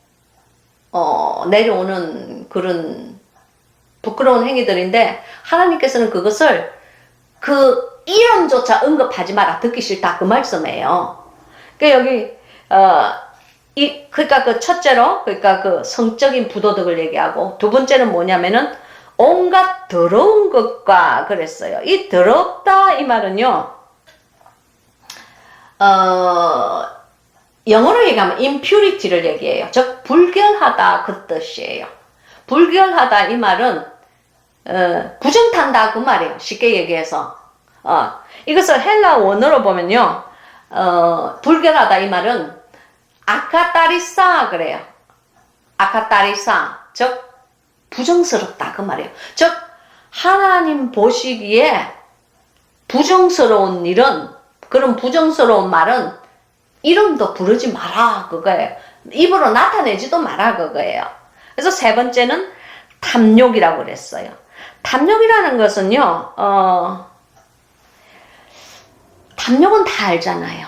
내려오는 그런 부끄러운 행위들인데 하나님께서는 그것을 그 이름조차 언급하지 마라. 듣기 싫다. 그 말씀이에요. 그러니까 여기 그러니까 그 첫째로 그러니까 그 성적인 부도덕을 얘기하고 두 번째는 뭐냐면은 온갖 더러운 것과 그랬어요. 이 더럽다 이 말은요. 영어로 얘기하면 impurity를 얘기해요. 즉 불결하다 그 뜻이에요. 불결하다 이 말은 부정탄다 그 말이에요. 쉽게 얘기해서 이것을 헬라 원어로 보면요. 불결하다 이 말은 아카타리사 그래요. 아카타리사 즉 부정스럽다 그 말이에요. 즉 하나님 보시기에 부정스러운 일은 그런 부정스러운 말은 이름도 부르지 마라 그거예요. 입으로 나타내지도 마라 그거예요. 그래서 세 번째는 탐욕이라고 그랬어요. 탐욕이라는 것은요. 탐욕은 다 알잖아요.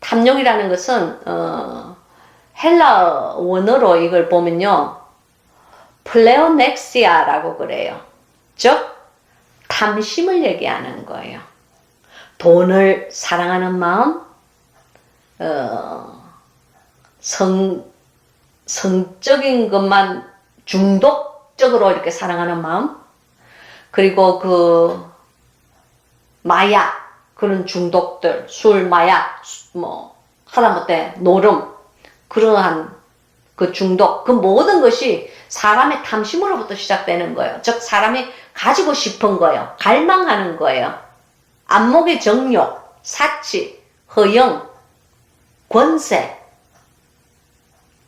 탐욕이라는 것은 헬라 원어로 이걸 보면요. 플레오넥시아라고 그래요. 즉 탐심을 얘기하는 거예요. 돈을 사랑하는 마음, 성적인 것만 중독적으로 이렇게 사랑하는 마음, 그리고 그 마약, 그런 중독들, 술, 마약, 뭐 하다못해 노름, 그러한 그 중독, 그 모든 것이 사람의 탐심으로부터 시작되는 거예요. 즉 사람이 가지고 싶은 거예요. 갈망하는 거예요. 안목의 정욕, 사치, 허영, 권세,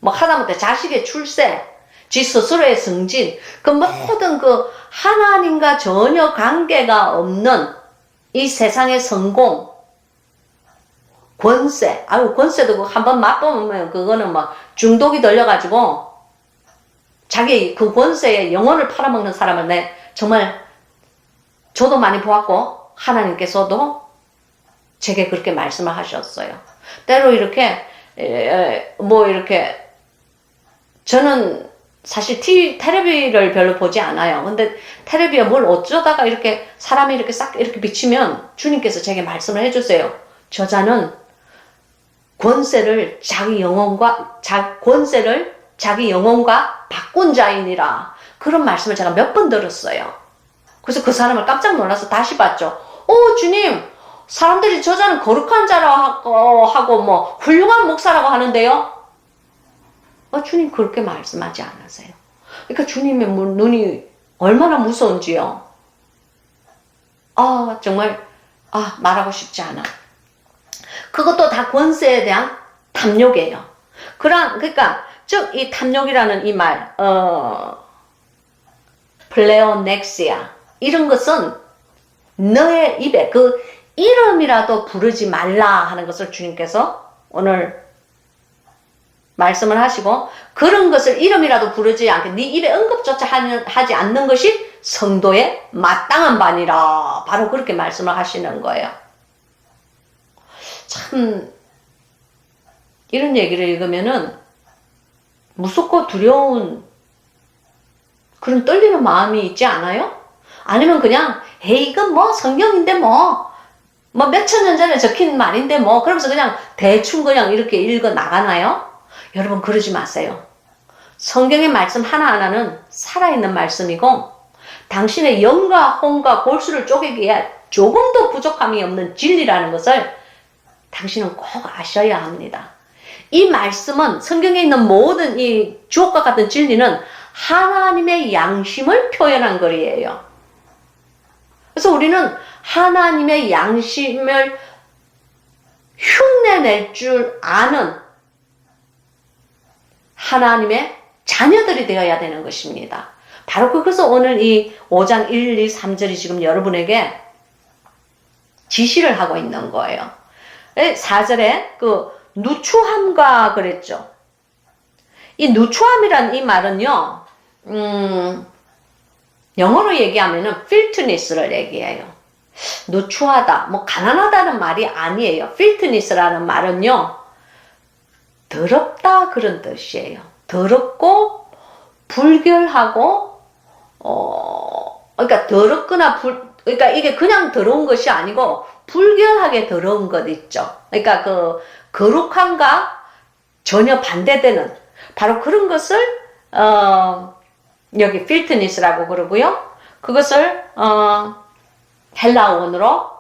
뭐 하다못해 자식의 출세, 지 스스로의 승진, 그 모든 그 하나님과 전혀 관계가 없는 이 세상의 성공, 권세, 아유 권세도 한번 맛보면 그거는 막 중독이 들려가지고 자기 그 권세에 영혼을 팔아먹는 사람을 정말 저도 많이 보았고 하나님께서도 제게 그렇게 말씀을 하셨어요. 때로 이렇게 뭐 이렇게 저는 사실 텔레비를 별로 보지 않아요. 근데 텔레비에 뭘 어쩌다가 이렇게 사람이 이렇게 싹 이렇게 비치면 주님께서 제게 말씀을 해주세요. 저자는 권세를 자기 영혼과 바꾼 자이니라. 그런 말씀을 제가 몇 번 들었어요. 그래서 그 사람을 깜짝 놀라서 다시 봤죠. 주님, 사람들이 저자는 거룩한 자라고 하고 뭐 훌륭한 목사라고 하는데요. 주님 그렇게 말씀하지 않으세요. 그러니까 주님의 눈이 얼마나 무서운지요. 정말 말하고 싶지 않아. 그것도 다 권세에 대한 탐욕이에요. 그러니까 즉 이 탐욕이라는 이 말, 플레오넥시아 이런 것은 너의 입에 그 이름이라도 부르지 말라 하는 것을 주님께서 오늘 말씀을 하시고 그런 것을 이름이라도 부르지 않게 네 입에 언급조차 하지 않는 것이 성도의 마땅한 바니라. 바로 그렇게 말씀을 하시는 거예요. 참 이런 얘기를 읽으면은 무섭고 두려운 그런 떨리는 마음이 있지 않아요? 아니면 그냥 이건 뭐 성경인데 뭐 몇천 년 전에 적힌 말인데 뭐 그러면서 그냥 대충 그냥 이렇게 읽어 나가나요? 여러분 그러지 마세요. 성경의 말씀 하나하나는 살아있는 말씀이고 당신의 영과 혼과 골수를 쪼개기에 조금도 부족함이 없는 진리라는 것을 당신은 꼭 아셔야 합니다. 이 말씀은 성경에 있는 모든 이 주옥과 같은 진리는 하나님의 양심을 표현한 글이에요. 그래서 우리는 하나님의 양심을 흉내낼 줄 아는 하나님의 자녀들이 되어야 되는 것입니다. 바로 그것을 오늘 이 5장 1, 2, 3절이 지금 여러분에게 지시를 하고 있는 거예요. 4절에 그 누추함과 그랬죠. 이 누추함이란 이 말은요, 영어로 얘기하면은 filthiness를 얘기해요. 누추하다, 뭐 가난하다는 말이 아니에요. filthiness라는 말은요, 더럽다 그런 뜻이에요. 더럽고 불결하고 그러니까 더럽거나 그러니까 이게 그냥 더러운 것이 아니고 불결하게 더러운 것 있죠. 그러니까 그 거룩함과 전혀 반대되는 바로 그런 것을 여기 filthiness라고 그러고요. 그것을 헬라어원으로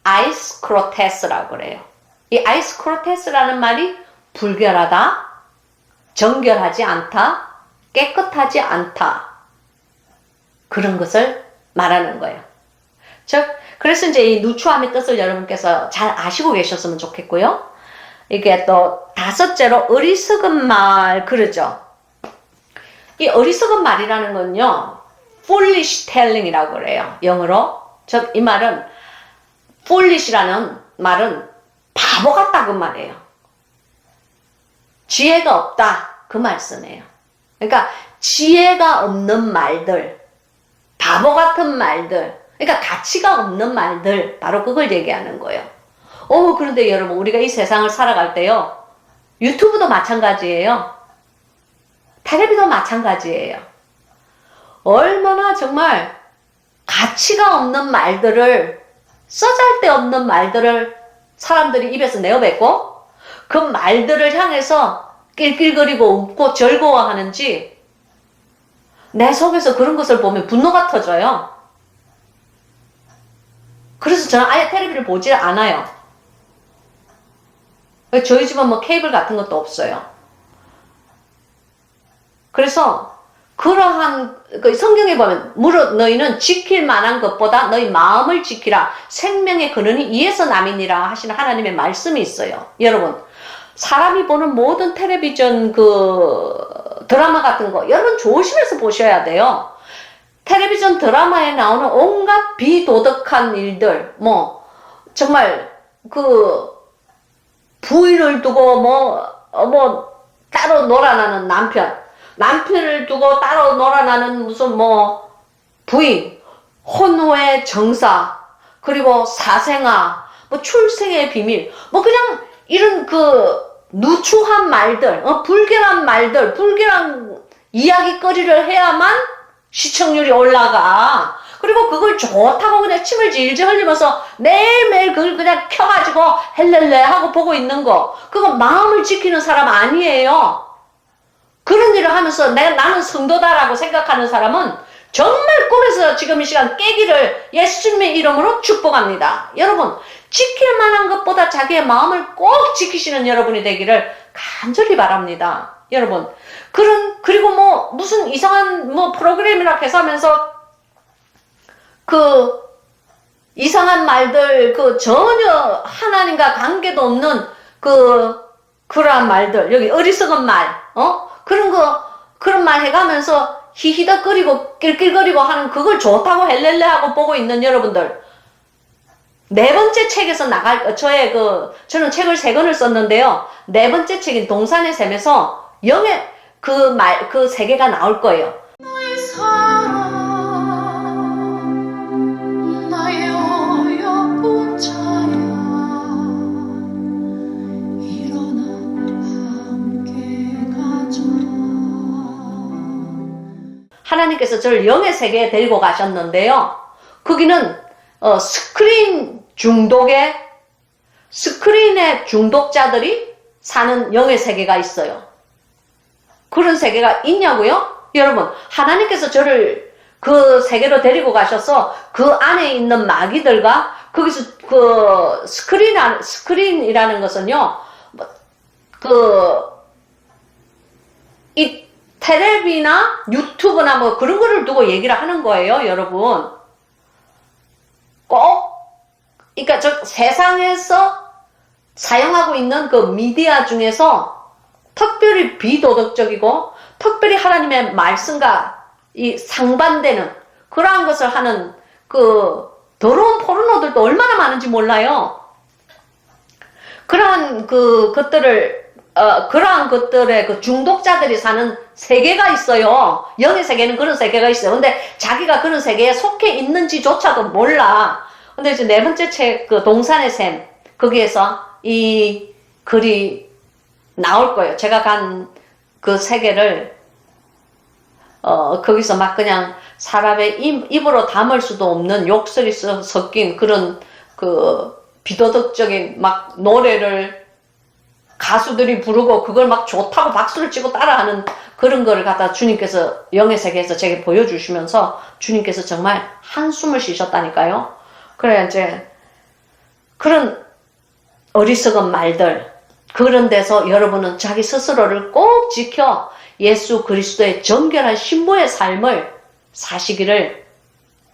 아이스크로테스라고 그래요. 이 아이스크로테스라는 말이 불결하다, 정결하지 않다, 깨끗하지 않다 그런 것을 말하는 거예요. 즉 그래서 이제 이 누추함의 뜻을 여러분께서 잘 아시고 계셨으면 좋겠고요. 이게 또 다섯째로 어리석은 말 그러죠. 이 어리석은 말이라는 건요, foolish telling이라고 그래요. 영어로. 즉 이 말은 foolish라는 말은 바보 같다 그 말이에요. 지혜가 없다 그 말씀이에요. 그러니까 지혜가 없는 말들, 바보 같은 말들, 그러니까 가치가 없는 말들, 바로 그걸 얘기하는 거예요. 그런데 여러분, 우리가 이 세상을 살아갈 때요, 유튜브도 마찬가지예요. 텔레비도 마찬가지예요. 얼마나 정말 가치가 없는 말들을, 쓰잘데없는 말들을 사람들이 입에서 내어뱉고 그 말들을 향해서 낄낄거리고 웃고 즐거워하는지 내 속에서 그런 것을 보면 분노가 터져요. 그래서 저는 아예 텔레비를 보지 않아요. 저희 집은 뭐 케이블 같은 것도 없어요. 그래서 그러한 성경에 보면 무릇 너희는 지킬 만한 것보다 너희 마음을 지키라 생명의 근원이 이에서 남이니라 하시는 하나님의 말씀이 있어요. 여러분, 사람이 보는 모든 텔레비전 그 드라마 같은 거 여러분 조심해서 보셔야 돼요. 텔레비전 드라마에 나오는 온갖 비도덕한 일들, 뭐 정말 그 부인을 두고 뭐 따로 놀아나는 남편을 두고 따로 놀아나는 무슨 뭐 부인, 혼외 정사, 그리고 사생아, 뭐 출생의 비밀, 뭐 그냥 이런 그 누추한 말들, 불결한 말들, 불결한 이야기거리를 해야만 시청률이 올라가. 그리고 그걸 좋다고 그냥 침을 질질 흘리면서 매일매일 그걸 그냥 켜가지고 헬렐레 하고 보고 있는 거, 그건 마음을 지키는 사람 아니에요. 그런 일을 하면서 나는 성도다라고 생각하는 사람은 정말 꿈에서 지금 이 시간 깨기를 예수님의 이름으로 축복합니다. 여러분, 지킬 만한 것보다 자기의 마음을 꼭 지키시는 여러분이 되기를 간절히 바랍니다. 여러분, 그리고 뭐 무슨 이상한 뭐 프로그램이라 해서 하면서 그 이상한 말들, 그 전혀 하나님과 관계도 없는 그러한 말들, 여기 어리석은 말, 그런 말 해가면서 히히덕거리고 낄낄거리고 하는 그걸 좋다고 헬렐레 하고 보고 있는 여러분들, 네 번째 책에서 저는 책을 3권을 썼는데요. 네 번째 책인 동산의 샘에서 영의 그 세계가 나올 거예요. 나의 사랑, 나의 어여쁜 자야, 일어나 함께 가자. 하나님께서 저를 영의 세계에 데리고 가셨는데요. 거기는 스크린의 중독자들이 사는 영의 세계가 있어요. 그런 세계가 있냐고요? 여러분, 하나님께서 저를 그 세계로 데리고 가셔서 그 안에 있는 마귀들과 거기서 그 스크린이라는 것은요, 이 텔레비나 유튜브나 뭐 그런 거를 두고 얘기를 하는 거예요, 여러분. 그러니까 저 세상에서 사용하고 있는 그 미디어 중에서 특별히 비도덕적이고 특별히 하나님의 말씀과 이 상반되는 그러한 것을 하는 그 더러운 포르노들도 얼마나 많은지 몰라요. 그러한 그러한 것들의 그 중독자들이 사는 세계가 있어요. 영의 세계는 그런 세계가 있어요. 근데 자기가 그런 세계에 속해 있는지조차도 몰라. 근데 이제 네 번째 책, 그 동산의 샘, 거기에서 이 글이 나올 거예요. 제가 간 그 세계를, 거기서 막 그냥 사람의 입으로 담을 수도 없는 욕설이 섞인 그런 그 비도덕적인 막 노래를 가수들이 부르고 그걸 막 좋다고 박수를 치고 따라하는 그런 거를 갖다 주님께서 영의 세계에서 제게 보여주시면서 주님께서 정말 한숨을 쉬셨다니까요. 그래 이제 그런 어리석은 말들 그런 데서 여러분은 자기 스스로를 꼭 지켜 예수 그리스도의 정결한 신부의 삶을 사시기를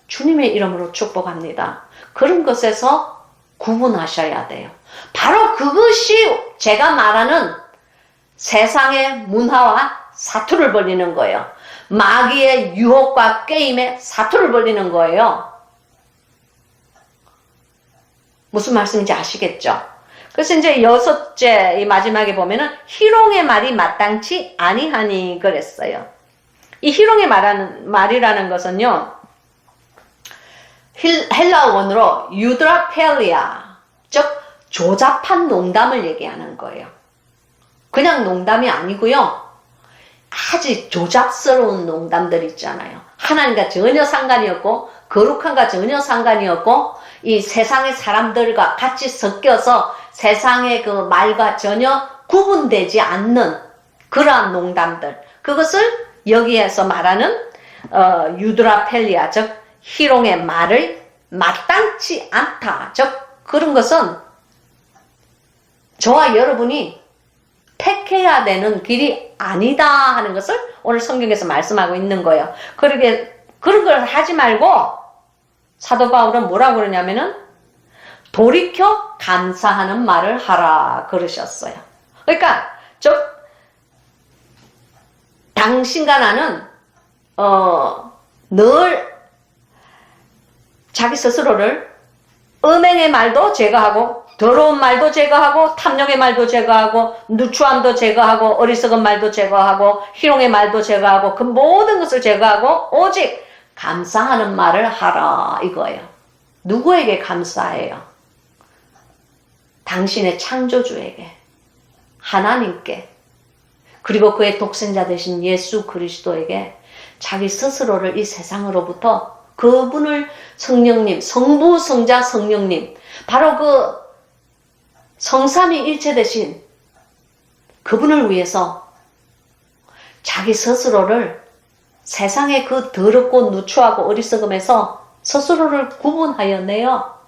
주님의 이름으로 축복합니다. 그런 것에서 구분하셔야 돼요. 바로 그것이 제가 말하는 세상의 문화와 사투를 벌리는 거예요. 마귀의 유혹과 게임에 사투를 벌리는 거예요. 무슨 말씀인지 아시겠죠? 그래서 이제 여섯째 이 마지막에 보면은 희롱의 말이 마땅치 아니하니 그랬어요. 이 희롱의 말이라는 것은요. 헬라어 원어로 유드라펠리아, 즉 조잡한 농담을 얘기하는 거예요. 그냥 농담이 아니고요. 아주 조잡스러운 농담들 있잖아요. 하나님과 전혀 상관이 없고 거룩함과 전혀 상관이 없고 이 세상의 사람들과 같이 섞여서 세상의 그 말과 전혀 구분되지 않는 그러한 농담들. 그것을 여기에서 말하는 유드라펠리아, 즉 희롱의 말을 마땅치 않다. 즉 그런 것은 저와 여러분이 택해야 되는 길이 아니다 하는 것을 오늘 성경에서 말씀하고 있는 거예요. 그런 걸 하지 말고 사도 바울은 뭐라고 그러냐면은 돌이켜 감사하는 말을 하라 그러셨어요. 그러니까 당신과 나는 늘 자기 스스로를 음행의 말도 제거하고 더러운 말도 제거하고 탐욕의 말도 제거하고 누추함도 제거하고 어리석은 말도 제거하고 희롱의 말도 제거하고 그 모든 것을 제거하고 오직 감사하는 말을 하라 이거예요. 누구에게 감사해요? 당신의 창조주에게, 하나님께, 그리고 그의 독생자 되신 예수 그리스도에게 자기 스스로를 이 세상으로부터 그분을 성령님, 성부, 성자, 성령님, 바로 그 성삼위 일체 되신 그분을 위해서 자기 스스로를 세상의 그 더럽고 누추하고 어리석음에서 스스로를 구분하여내어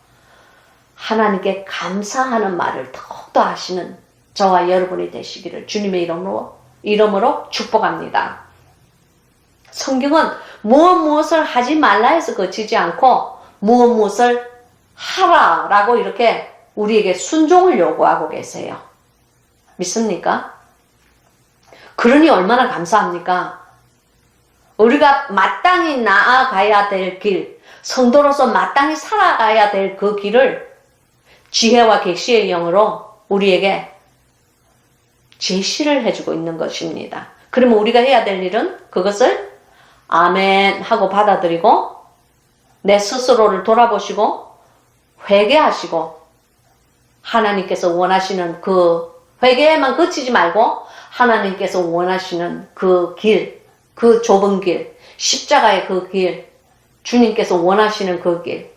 하나님께 감사하는 말을 더욱더 하시는 저와 여러분이 되시기를 주님의 이름으로 축복합니다. 성경은 무엇을 하지 말라 해서 거치지 않고 무엇을 하라라고 이렇게 우리에게 순종을 요구하고 계세요. 믿습니까? 그러니 얼마나 감사합니까? 우리가 마땅히 나아가야 될 길, 성도로서 마땅히 살아가야 될 그 길을 지혜와 계시의 영으로 우리에게 제시를 해주고 있는 것입니다. 그러면 우리가 해야 될 일은 그것을 아멘 하고 받아들이고 내 스스로를 돌아보시고 회개하시고 하나님께서 원하시는 그 회개에만 그치지 말고 하나님께서 원하시는 그 길, 그 좁은 길, 십자가의 그 길, 주님께서 원하시는 그 길,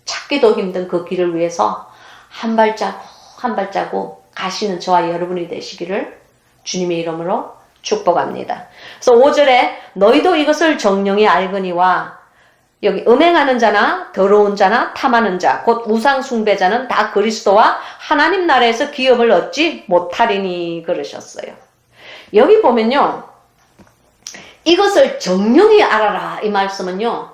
찾기도 힘든 그 길을 위해서 한 발자국 한 발자국 가시는 저와 여러분이 되시기를 주님의 이름으로 축복합니다. 그래서 5절에 너희도 이것을 정령이 알거니와 여기 음행하는 자나 더러운 자나 탐하는 자 곧 우상 숭배자는 다 그리스도와 하나님 나라에서 기업을 얻지 못하리니 그러셨어요. 여기 보면요. 이것을 정령이 알아라 이 말씀은요.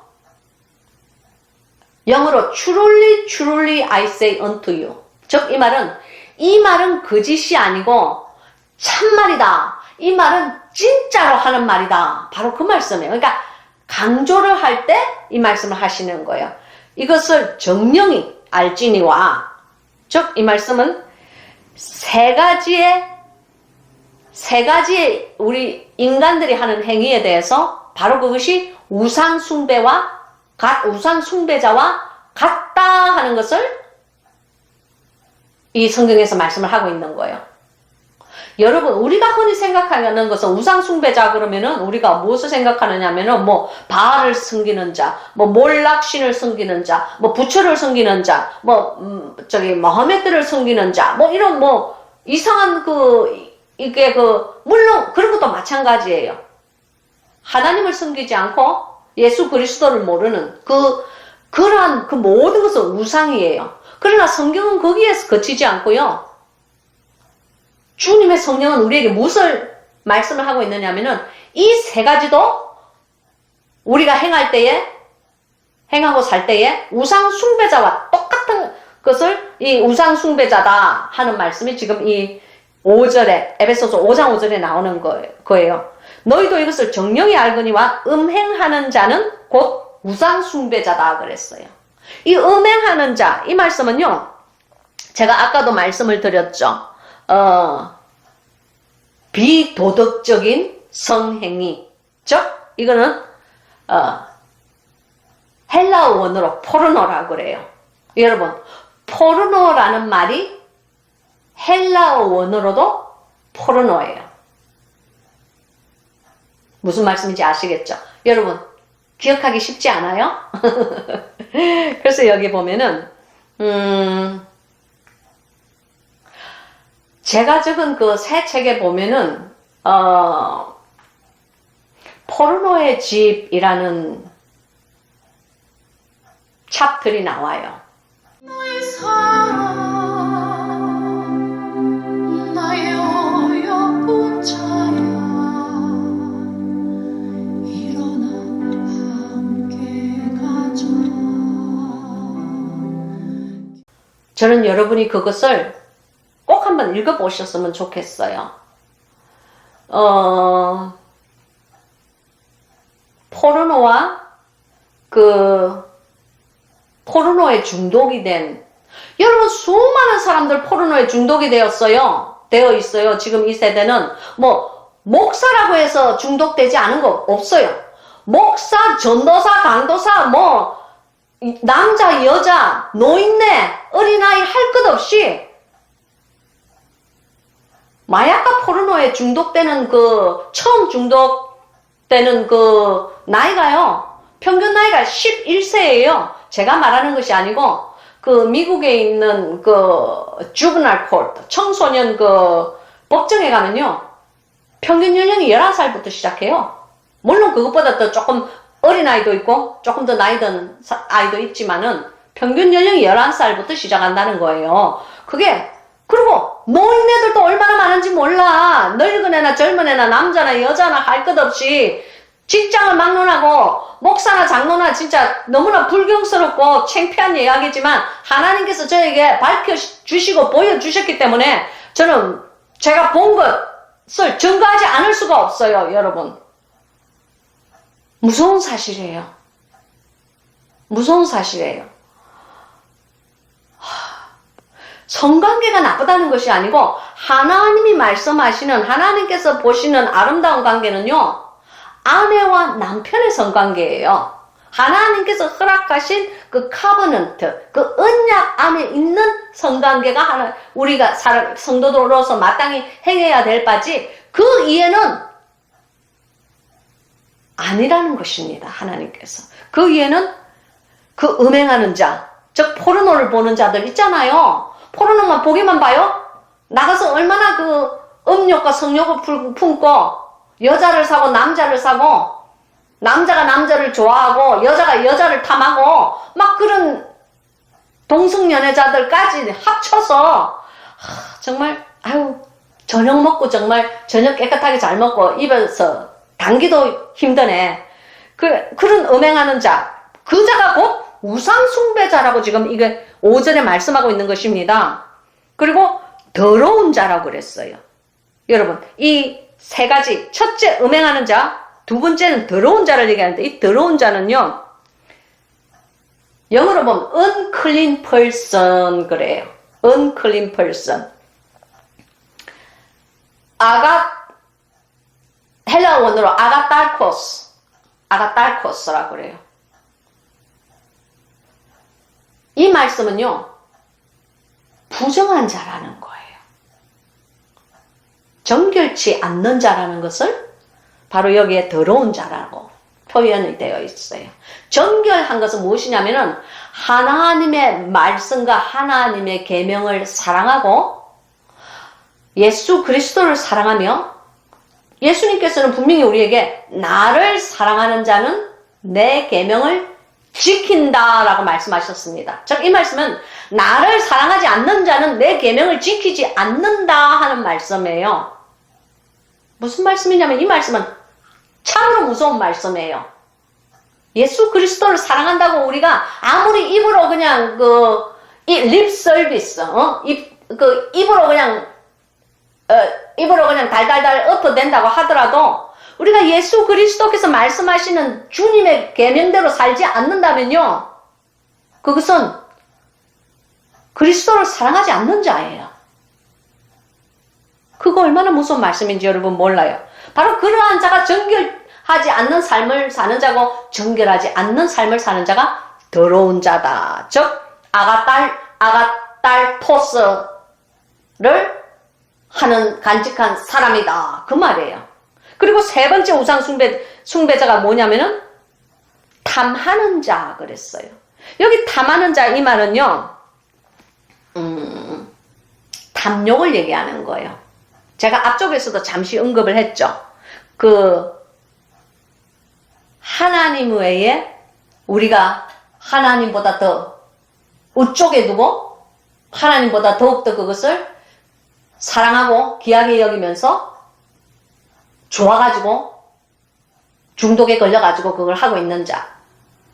영어로 truly truly I say unto you. 즉 이 말은 거짓이 아니고 참말이다. 이 말은 진짜로 하는 말이다. 바로 그 말씀이에요. 그러니까 강조를 할 때 이 말씀을 하시는 거예요. 이것을 정령이 알지니와, 즉 이 말씀은 세 가지의 우리 인간들이 하는 행위에 대해서 바로 그것이 우상 숭배자와 같다 하는 것을 이 성경에서 말씀을 하고 있는 거예요. 여러분, 우리가 흔히 생각하는 것은 우상 숭배자 그러면은 우리가 무엇을 생각하느냐면은 뭐 바알을 섬기는 자, 뭐 몰락신을 섬기는 자, 뭐 부처를 섬기는 자, 뭐 머하메드를 섬기는 자, 뭐 이런 뭐 이상한 이게 물론 그런 것도 마찬가지예요. 하나님을 섬기지 않고 예수 그리스도를 모르는 그러한 모든 것은 우상이에요. 그러나 성경은 거기에서 그치지 않고요. 주님의 성령은 우리에게 무엇을 말씀을 하고 있느냐면은 이 세 가지도 우리가 행하고 살 때에 우상 숭배자와 똑같은 것을 이 우상 숭배자다 하는 말씀이 지금 이 5절에 에베소서 5장 5절에 나오는 거예요. 너희도 이것을 정령이 알거니와 음행하는 자는 곧 우상 숭배자다 그랬어요. 이 음행하는 자, 이 말씀은요, 제가 아까도 말씀을 드렸죠. 비도덕적인 성행위. 즉, 이거는, 헬라어 원어로 포르노라고 그래요. 여러분, 포르노라는 말이 헬라어 원어로도 포르노예요. 무슨 말씀인지 아시겠죠? 여러분, 기억하기 쉽지 않아요? 그래서 여기 보면은, 제가 적은 그 새 책에 보면은, 포르노의 집이라는 챕터이 나와요. 너의 사랑 나의 어여쁜 자야 일어나 함께 가자. 저는 여러분이 그것을 꼭 한번 읽어보셨으면 좋겠어요. 포르노와 포르노에 중독이 된, 여러분 수많은 사람들 포르노에 중독이 되어 있어요. 지금 이 세대는 뭐 목사라고 해서 중독되지 않은 거 없어요. 목사, 전도사, 강도사, 뭐 남자, 여자, 노인네, 어린아이 할 것 없이 마약과 포르노에 중독되는 처음 중독되는 나이가요, 평균 나이가 11세예요. 제가 말하는 것이 아니고, 미국에 있는 juvenile court, 청소년 법정에 가면요, 평균 연령이 11살부터 시작해요. 물론 그것보다 더 조금 어린 아이도 있고, 조금 더 나이 든 아이도 있지만은, 평균 연령이 11살부터 시작한다는 거예요. 그리고 노인네들도 얼마나 많은지 몰라. 늙은 애나 젊은 애나 남자나 여자나 할 것 없이 직장을 막론하고 목사나 장로나 진짜 너무나 불경스럽고 창피한 이야기지만 하나님께서 저에게 밝혀주시고 보여주셨기 때문에 저는 제가 본 것을 증거하지 않을 수가 없어요. 여러분, 무서운 사실이에요. 무서운 사실이에요. 성관계가 나쁘다는 것이 아니고 하나님이 말씀하시는, 하나님께서 보시는 아름다운 관계는요, 아내와 남편의 성관계예요. 하나님께서 허락하신 카버넌트, 언약 안에 있는 성관계가 우리가 성도로서 마땅히 행해야 될 바지, 그 이해는 아니라는 것입니다. 하나님께서 그 이해는 음행하는 자, 즉 포르노를 보는 자들 있잖아요. 포르노만 보기만 봐요? 나가서 얼마나 음욕과 성욕을 품고 여자를 사고 남자를 사고 남자가 남자를 좋아하고 여자가 여자를 탐하고 막 그런 동성연애자들까지 합쳐서 정말 저녁 먹고 정말 저녁 깨끗하게 잘 먹고 입에서 당기도 힘드네. 그런 음행하는 자, 그 자가 곧 우상숭배자라고 지금 이게 5절에 말씀하고 있는 것입니다. 그리고 더러운 자라고 그랬어요. 여러분, 이 세 가지. 첫째, 음행하는 자. 두 번째는 더러운 자를 얘기하는데, 이 더러운 자는요, 영어로 보면 unclean person 그래요. unclean person. 헬라어 원어로 아가딸코스라고 그래요. 이 말씀은요, 부정한 자라는 거예요. 정결치 않는 자라는 것을 바로 여기에 더러운 자라고 표현이 되어 있어요. 정결한 것은 무엇이냐면은 하나님의 말씀과 하나님의 계명을 사랑하고 예수 그리스도를 사랑하며, 예수님께서는 분명히 우리에게 나를 사랑하는 자는 내 계명을 지킨다라고 말씀하셨습니다. 즉 이 말씀은 나를 사랑하지 않는 자는 내 계명을 지키지 않는다 하는 말씀이에요. 무슨 말씀이냐면 이 말씀은 참으로 무서운 말씀이에요. 예수 그리스도를 사랑한다고 우리가 아무리 입으로 그냥 립 서비스, 입으로 그냥 달달달 엎어댄다고 하더라도 우리가 예수 그리스도께서 말씀하시는 주님의 계명대로 살지 않는다면요, 그것은 그리스도를 사랑하지 않는 자예요. 그거 얼마나 무서운 말씀인지 여러분 몰라요. 바로 그러한 자가 정결하지 않는 삶을 사는 자고, 정결하지 않는 삶을 사는 자가 더러운 자다. 즉 아가딸토스를 하는 간직한 사람이다, 그 말이에요. 그리고 세 번째 우상 숭배자가 뭐냐면은 탐하는 자 그랬어요. 여기 탐하는 자 이 말은요, 탐욕을 얘기하는 거예요. 제가 앞쪽에서도 잠시 언급을 했죠. 하나님 외에 우리가 하나님보다 더 우쪽에 두고 하나님보다 더욱더 그것을 사랑하고 귀하게 여기면서 좋아가지고 중독에 걸려가지고 그걸 하고 있는 자.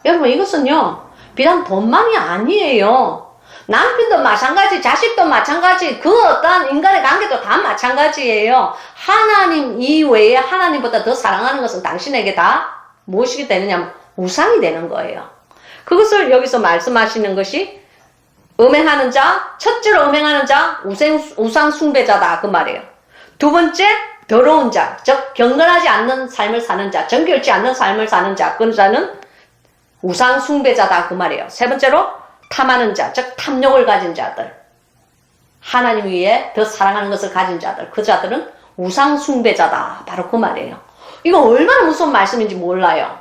여러분, 이것은요 비단 돈만이 아니에요. 남편도 마찬가지, 자식도 마찬가지, 그 어떠한 인간의 관계도 다 마찬가지예요. 하나님 이외에 하나님보다 더 사랑하는 것은 당신에게 다 무엇이 되느냐, 우상이 되는 거예요. 그것을 여기서 말씀하시는 것이 음행하는 자, 첫째로 음행하는 자, 우상 숭배자다, 그 말이에요. 두 번째, 더러운 자, 즉 경건하지 않는 삶을 사는 자, 정결치 않는 삶을 사는 자, 그 자는 우상 숭배자다, 그 말이에요. 세 번째로 탐하는 자, 즉 탐욕을 가진 자들, 하나님 위에 더 사랑하는 것을 가진 자들, 그 자들은 우상 숭배자다, 바로 그 말이에요. 이거 얼마나 무서운 말씀인지 몰라요.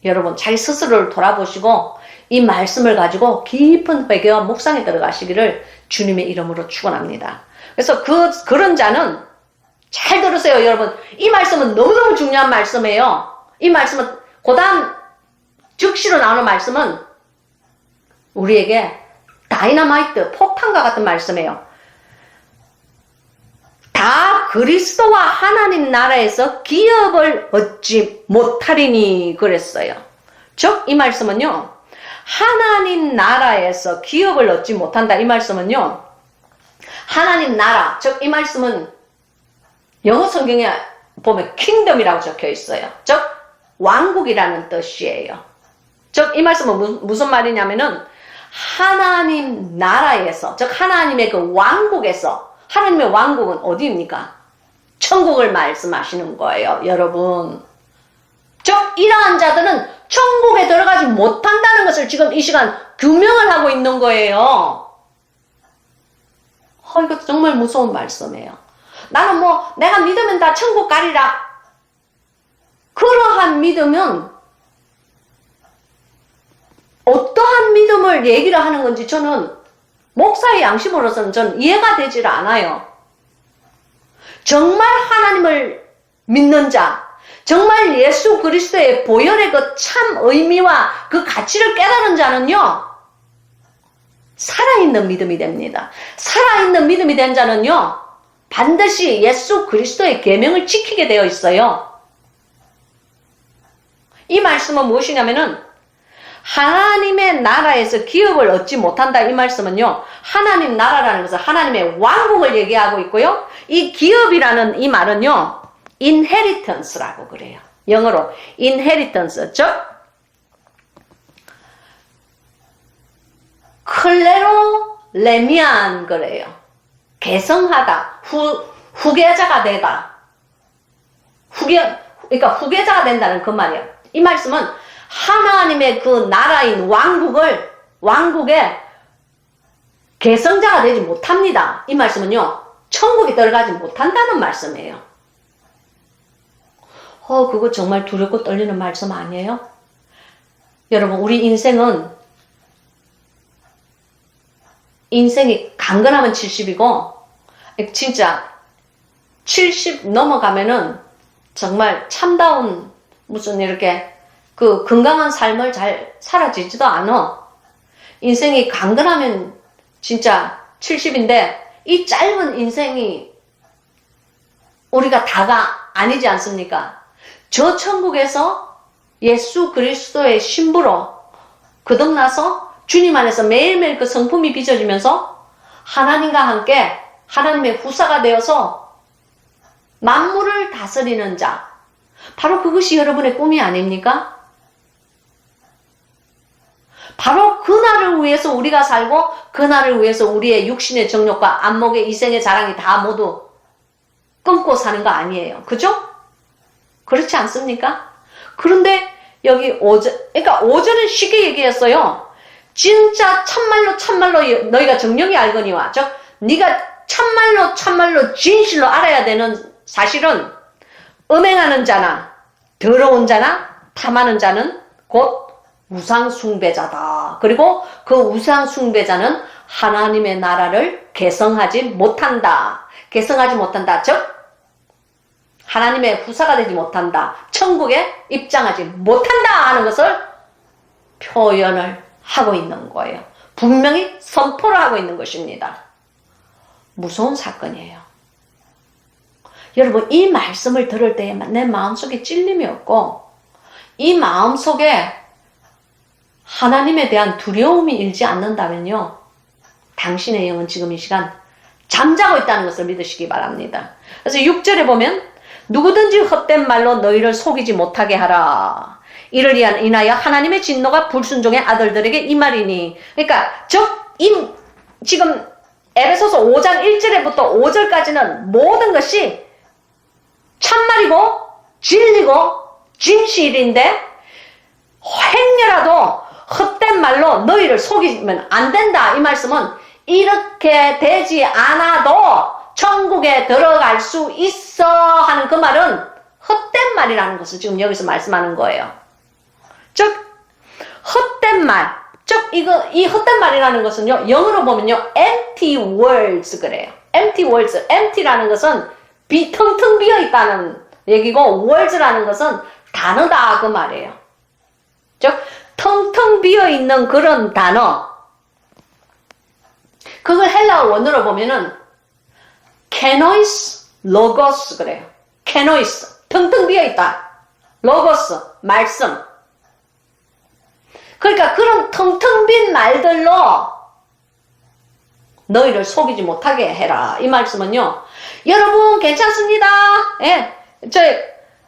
여러분, 자기 스스로를 돌아보시고 이 말씀을 가지고 깊은 회개와 묵상에 들어가시기를 주님의 이름으로 축원합니다. 그래서 그런 자는, 잘 들으세요 여러분, 이 말씀은 너무너무 중요한 말씀이에요. 이 말씀은 그 다음 즉시로 나오는 말씀은 우리에게 다이너마이트, 폭탄과 같은 말씀이에요. 다 그리스도와 하나님 나라에서 기업을 얻지 못하리니 그랬어요. 즉 이 말씀은요, 하나님 나라에서 기업을 얻지 못한다, 이 말씀은요, 하나님 나라, 즉 이 말씀은 영어 성경에 보면 킹덤이라고 적혀 있어요. 즉 왕국이라는 뜻이에요. 즉 이 말씀은 무슨 말이냐면은 하나님 나라에서, 즉 하나님의 그 왕국에서, 하나님의 왕국은 어디입니까? 천국을 말씀하시는 거예요, 여러분. 즉 이러한 자들은 천국에 들어가지 못한다는 것을 지금 이 시간 규명을 하고 있는 거예요. 이거 정말 무서운 말씀이에요. 나는 내가 믿으면 다 천국 가리라, 그러한 믿음은 어떠한 믿음을 얘기를 하는 건지 저는 목사의 양심으로서는 전 이해가 되질 않아요. 정말 하나님을 믿는 자, 정말 예수 그리스도의 보혈의 그 참 의미와 그 가치를 깨달은 자는요, 살아있는 믿음이 됩니다. 살아있는 믿음이 된 자는요, 반드시 예수 그리스도의 계명을 지키게 되어 있어요. 이 말씀은 무엇이냐면은 하나님의 나라에서 기업을 얻지 못한다 이 말씀은요. 하나님 나라라는 것은 하나님의 왕국을 얘기하고 있고요. 이 기업이라는 이 말은요. inheritance라고 그래요. 영어로 inheritance 즉 클레로레미안 그래요. 계승하다, 후계자가 되다. 그러니까 후계자가 된다는 그 말이에요. 이 말씀은 하나님의 그 나라인 왕국의 계승자가 되지 못합니다. 이 말씀은요, 천국에 들어가지 못한다는 말씀이에요. 그거 정말 두렵고 떨리는 말씀 아니에요? 여러분, 우리 인생이 강건하면 70이고, 진짜 70 넘어가면은 정말 참다운 무슨 이렇게 그 건강한 삶을 잘 살아지지도 않아. 인생이 강건하면 진짜 70인데 이 짧은 인생이 우리가 다가 아니지 않습니까? 저 천국에서 예수 그리스도의 신부로 거듭나서 주님 안에서 매일매일 그 성품이 빚어지면서 하나님과 함께 하나님의 후사가 되어서 만물을 다스리는 자. 바로 그것이 여러분의 꿈이 아닙니까? 바로 그날을 위해서 우리가 살고 그날을 위해서 우리의 육신의 정욕과 안목의 이생의 자랑이 다 모두 끊고 사는 거 아니에요. 그죠? 그렇지 않습니까? 그런데 여기 그러니까 오전은 쉽게 얘기했어요. 진짜 참말로 너희가 정령이 알거니와 즉 네가 참말로 진실로 알아야 되는 사실은 음행하는 자나 더러운 자나 탐하는 자는 곧 우상숭배자다. 그리고 그 우상숭배자는 하나님의 나라를 계승하지 못한다. 즉 하나님의 후사가 되지 못한다. 천국에 입장하지 못한다 하는 것을 표현을 하고 있는 거예요. 분명히 선포를 하고 있는 것입니다. 무서운 사건이에요. 여러분, 이 말씀을 들을 때 내 마음속에 찔림이 없고 이 마음속에 하나님에 대한 두려움이 일지 않는다면요, 당신의 영은 지금 이 시간 잠자고 있다는 것을 믿으시기 바랍니다. 그래서 6절에 보면 누구든지 헛된 말로 너희를 속이지 못하게 하라. 이를 인하여 하나님의 진노가 불순종의 아들들에게 임하리니. 그러니까 지금 에베소서 5장 1절부터 5절까지는 모든 것이 참말이고 진리고 진실인데 행여라도 헛된 말로 너희를 속이면 안 된다. 이 말씀은 이렇게 되지 않아도 천국에 들어갈 수 있어 하는 그 말은 헛된 말이라는 것을 지금 여기서 말씀하는 거예요. 즉 헛된 말, 이 헛된 말이라는 것은요, 영어로 보면요 empty words 그래요. empty words, empty라는 것은 텅텅 비어 있다는 얘기고 words라는 것은 단어다 그 말이에요. 즉 텅텅 비어 있는 그런 단어, 그걸 헬라어 원어로 보면은 케노이스 로고스 그래요. 케노이스, 텅텅 비어 있다. 로고스, 말씀. 그러니까 그런 텅텅 빈 말들로 너희를 속이지 못하게 해라. 이 말씀은요, 여러분 괜찮습니다. 예,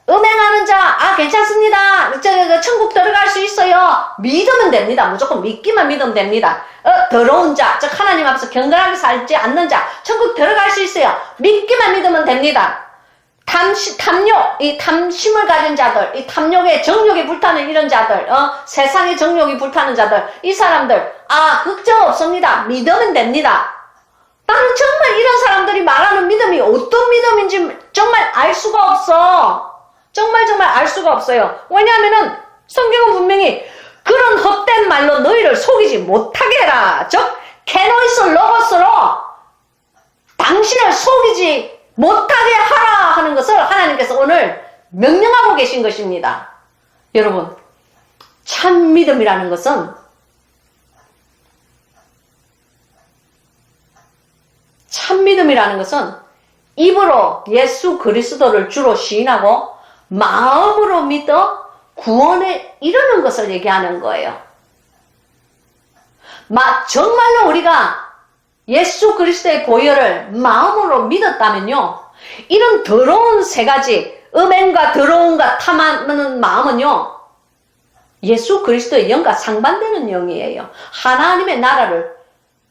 음행하는 자, 괜찮습니다. 천국 들어갈 수 있어요. 믿으면 됩니다. 무조건 믿기만 믿으면 됩니다. 더러운 자, 즉 하나님 앞에서 경건하게 살지 않는 자, 천국 들어갈 수 있어요. 믿기만 믿으면 됩니다. 이 탐심을 가진 자들, 이 탐욕의 정욕이 불타는 이런 자들, 세상의 정욕이 불타는 자들, 이 사람들, 걱정 없습니다. 믿으면 됩니다. 나는 정말 이런 사람들이 말하는 믿음이 어떤 믿음인지 정말 알 수가 없어. 정말 알 수가 없어요. 왜냐하면은 성경은 분명히 그런 헛된 말로 너희를 속이지 못하게 해라. 즉 케노이스 로고스로 당신을 속이지 못하게 하라 하는 것을 하나님께서 오늘 명령하고 계신 것입니다. 여러분, 참 믿음이라는 것은 입으로 예수 그리스도를 주로 시인하고 마음으로 믿어 구원에 이르는 것을 얘기하는 거예요. 정말로 우리가 예수 그리스도의 보혈을 마음으로 믿었다면요, 이런 더러운 세 가지, 음행과 더러움과 탐하는 마음은요, 예수 그리스도의 영과 상반되는 영이에요. 하나님의 나라를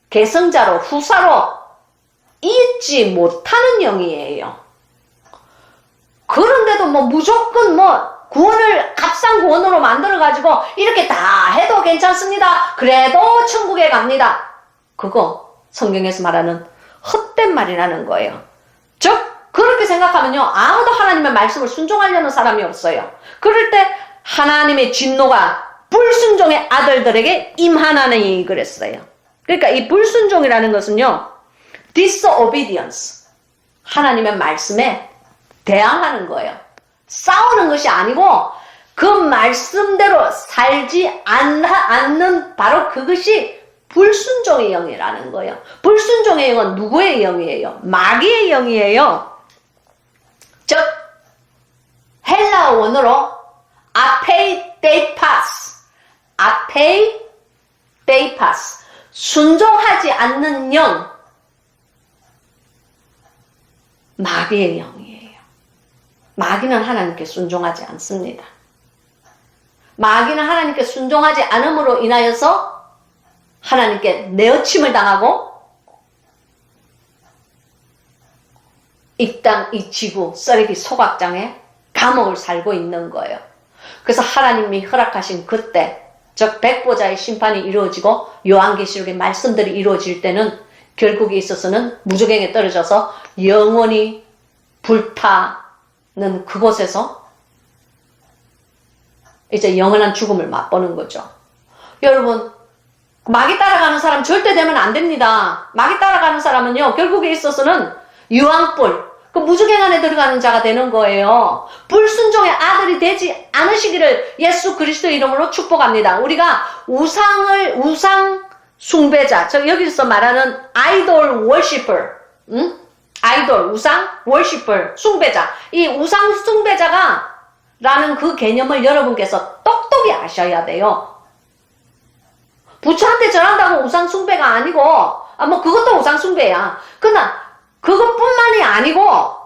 계승자로, 후사로 잊지 못하는 영이에요. 그런데도 무조건 구원을 값싼 구원으로 만들어가지고 이렇게 다 해도 괜찮습니다. 그래도 천국에 갑니다. 그거 성경에서 말하는 헛된 말이라는 거예요. 즉 그렇게 생각하면요, 아무도 하나님의 말씀을 순종하려는 사람이 없어요. 그럴 때 하나님의 진노가 불순종의 아들들에게 임하나니 그랬어요. 그러니까 이 불순종이라는 것은요, disobedience, 하나님의 말씀에 대항하는 거예요. 싸우는 것이 아니고 그 말씀대로 살지 않는 바로 그것이 불순종의 영이라는 거예요. 불순종의 영은 누구의 영이에요? 마귀의 영이에요. 즉 헬라어 원어로 아페이데이파스, 순종하지 않는 영, 마귀의 영이에요. 마귀는 하나님께 순종하지 않습니다. 마귀는 하나님께 순종하지 않음으로 인하여서 하나님께 내어침을 당하고 이 땅, 이 지구, 쓰레기 소각장에 감옥을 살고 있는 거예요. 그래서 하나님이 허락하신 그때, 즉 백보자의 심판이 이루어지고 요한계시록의 말씀들이 이루어질 때는 결국에 있어서는 무저갱에 떨어져서 영원히 불타는 그곳에서 이제 영원한 죽음을 맛보는 거죠. 여러분, 마귀 따라가는 사람 절대 되면 안 됩니다. 마귀 따라가는 사람은요, 결국에 있어서는 유황불, 그 무저갱 안에 들어가는 자가 되는 거예요. 불순종의 아들이 되지 않으시기를 예수 그리스도의 이름으로 축복합니다. 우리가 우상 숭배자, 저 여기서 말하는 아이돌 워시퍼, 아이돌, 우상 워시퍼, 숭배자, 이 우상 숭배자가 라는 그 개념을 여러분께서 똑똑히 아셔야 돼요. 부처한테 절한다고 우상 숭배가 아니고, 그것도 우상 숭배야. 그러나 그것뿐만이 아니고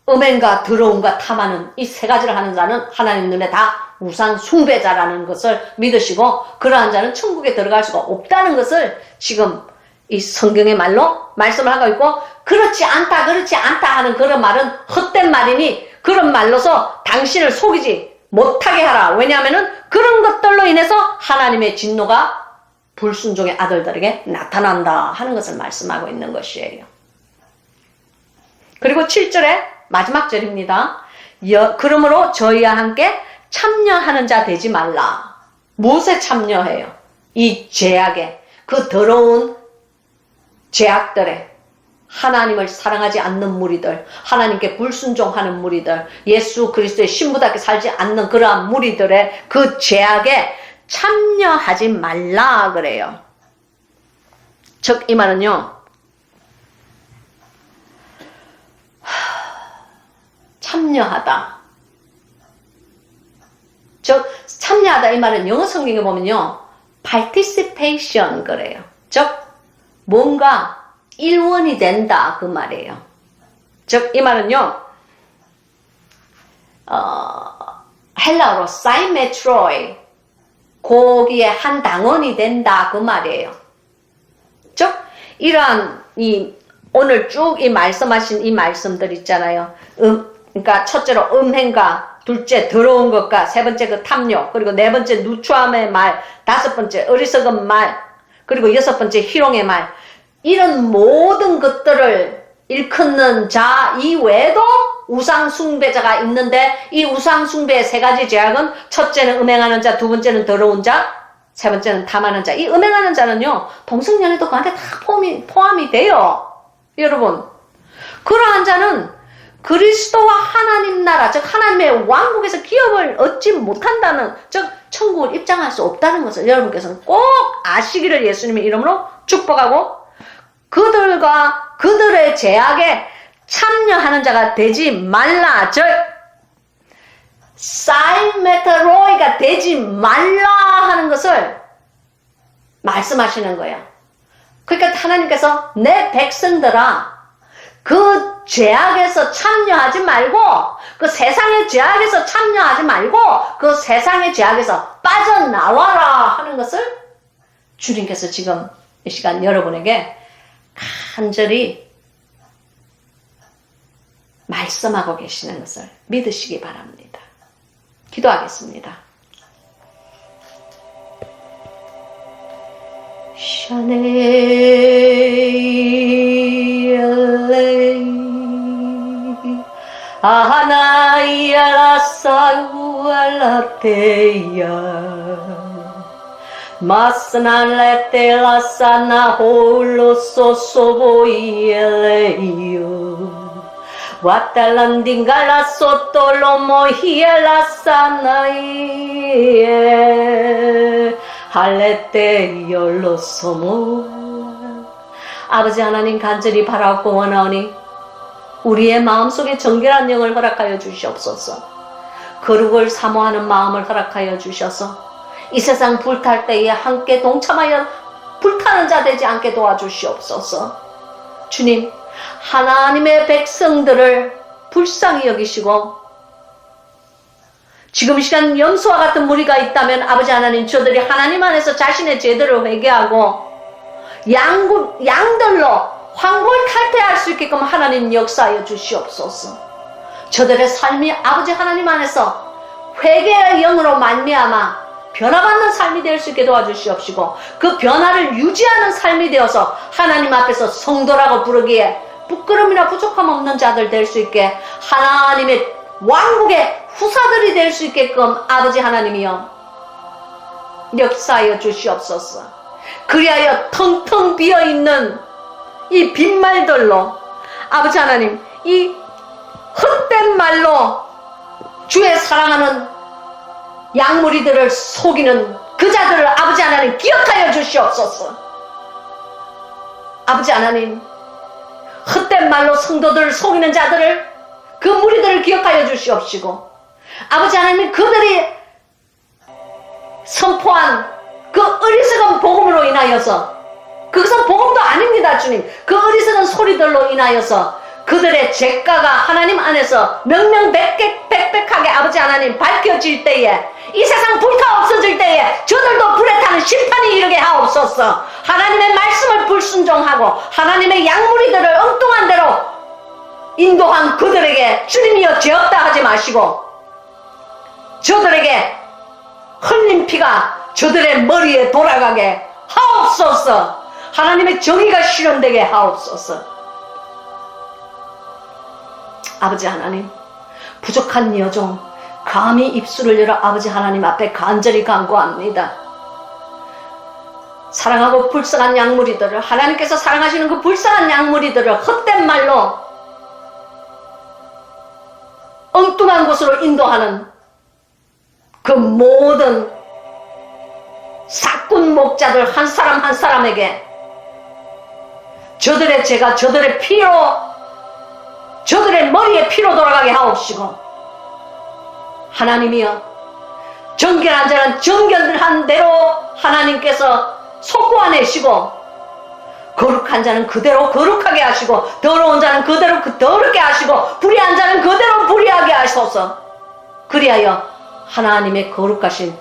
음행과 더러움과 탐하는 이 세 가지를 하는 자는 하나님 눈에 다 우상 숭배자라는 것을 믿으시고, 그러한 자는 천국에 들어갈 수가 없다는 것을 지금 이 성경의 말로 말씀을 하고 있고, 그렇지 않다 하는 그런 말은 헛된 말이니 그런 말로서 당신을 속이지 못하게 하라. 왜냐하면은 그런 것들로 인해서 하나님의 진노가 불순종의 아들들에게 나타난다 하는 것을 말씀하고 있는 것이에요. 그리고 7절에 마지막 절입니다. 그러므로 저희와 함께 참여하는 자 되지 말라. 무엇에 참여해요? 이 죄악에, 그 더러운 죄악들에, 하나님을 사랑하지 않는 무리들, 하나님께 불순종하는 무리들, 예수 그리스도의 신부답게 살지 않는 그러한 무리들의 그 죄악에 참여하지 말라 그래요. 즉 이 말은요, 참여하다. 즉 참여하다 이 말은 영어 성경에 보면요, participation 그래요. 즉 뭔가 일원이 된다 그 말이에요. 즉 이 말은요, 헬라어로 사이메트로이, 거기에 한 당원이 된다 그 말이에요. 즉 이러한 오늘 쭉 이 말씀하신 이 말씀들 있잖아요. 그러니까 첫째로 음행과, 둘째 더러운 것과, 세 번째 그 탐욕, 그리고 네 번째 누추함의 말, 다섯 번째 어리석은 말, 그리고 여섯 번째 희롱의 말, 이런 모든 것들을 일컫는 자 이외에도 우상 숭배자가 있는데, 이 우상 숭배의 세 가지 죄악은 첫째는 음행하는 자, 두 번째는 더러운 자, 세 번째는 탐하는 자. 이 음행하는 자는요, 동성연애도 그 안에 다 포함이 돼요. 여러분, 그러한 자는 그리스도와 하나님 나라, 즉 하나님의 왕국에서 기업을 얻지 못한다는, 즉 천국을 입장할 수 없다는 것을 여러분께서는 꼭 아시기를 예수님의 이름으로 축복하고, 그들과 그들의 죄악에 참여하는 자가 되지 말라. 즉 사이메테로이가 되지 말라 하는 것을 말씀하시는 거예요. 그러니까 하나님께서 내 백성들아 그 죄악에서 참여하지 말고 그 세상의 죄악에서 참여하지 말고 그 세상의 죄악에서 빠져나와라 하는 것을 주님께서 지금 이 시간 여러분에게 간절히 말씀하고 계시는 것을 믿으시기 바랍니다. 기도하겠습니다. Watalandingala sotolomo hiela sanaie 할레테 열로소모. 아버지 하나님 간절히 바라고 원하오니 우리의 마음속에 정결한 영을 허락하여 주시옵소서. 거룩을 사모하는 마음을 허락하여 주셔서 이 세상 불탈 때에 함께 동참하여 불타는 자 되지 않게 도와주시옵소서. 주님, 하나님의 백성들을 불쌍히 여기시고 지금 이 시간 염소와 같은 무리가 있다면 아버지 하나님 저들이 하나님 안에서 자신의 죄들을 회개하고 양들로 황골 탈퇴할 수 있게끔 하나님 역사하여 주시옵소서. 저들의 삶이 아버지 하나님 안에서 회개의 영으로 말미암아 변화받는 삶이 될 수 있게 도와주시옵시고 그 변화를 유지하는 삶이 되어서 하나님 앞에서 성도라고 부르기에 부끄럼이나 부족함 없는 자들 될 수 있게 하나님의 왕국의 후사들이 될 수 있게끔 아버지 하나님이여 역사하여 주시옵소서. 그리하여 텅텅 비어있는 이 빈말들로 아버지 하나님 이 헛된 말로 주의 사랑하는 양무리들을 속이는 그 자들을 아버지 하나님 기억하여 주시옵소서. 아버지 하나님 헛된 말로 성도들을 속이는 자들을 그 무리들을 기억하여 주시옵시고 아버지 하나님 그들이 선포한 그 어리석은 복음으로 인하여서 그것은 복음도 아닙니다. 주님 그 어리석은 소리들로 인하여서 그들의 죄가가 하나님 안에서 명명백백하게 아버지 하나님 밝혀질 때에 이 세상 불타 없어질 때에 저들도 불에 타는 심판이 이르게 하옵소서. 하나님의 말씀을 불순종하고 하나님의 양무리들을 엉뚱한 대로 인도한 그들에게 주님이여 죄 없다 하지 마시고 저들에게 흘린 피가 저들의 머리에 돌아가게 하옵소서. 하나님의 정의가 실현되게 하옵소서. 아버지 하나님 부족한 여종 감히 입술을 열어 아버지 하나님 앞에 간절히 간구합니다. 사랑하고 불쌍한 양무리들을 하나님께서 사랑하시는 그 불쌍한 양무리들을 헛된 말로 엉뚱한 곳으로 인도하는 그 모든 사꾼 목자들 한 사람 한 사람에게 저들의 죄가 저들의 피로 저들의 머리에 피로 돌아가게 하옵시고 하나님이여 정결한 자는 정결한 대로 하나님께서 속고아내시고 거룩한 자는 그대로 거룩하게 하시고 더러운 자는 그대로 더럽게 하시고 불의한 자는 그대로 불의하게 하소서. 그리하여 하나님의 거룩하신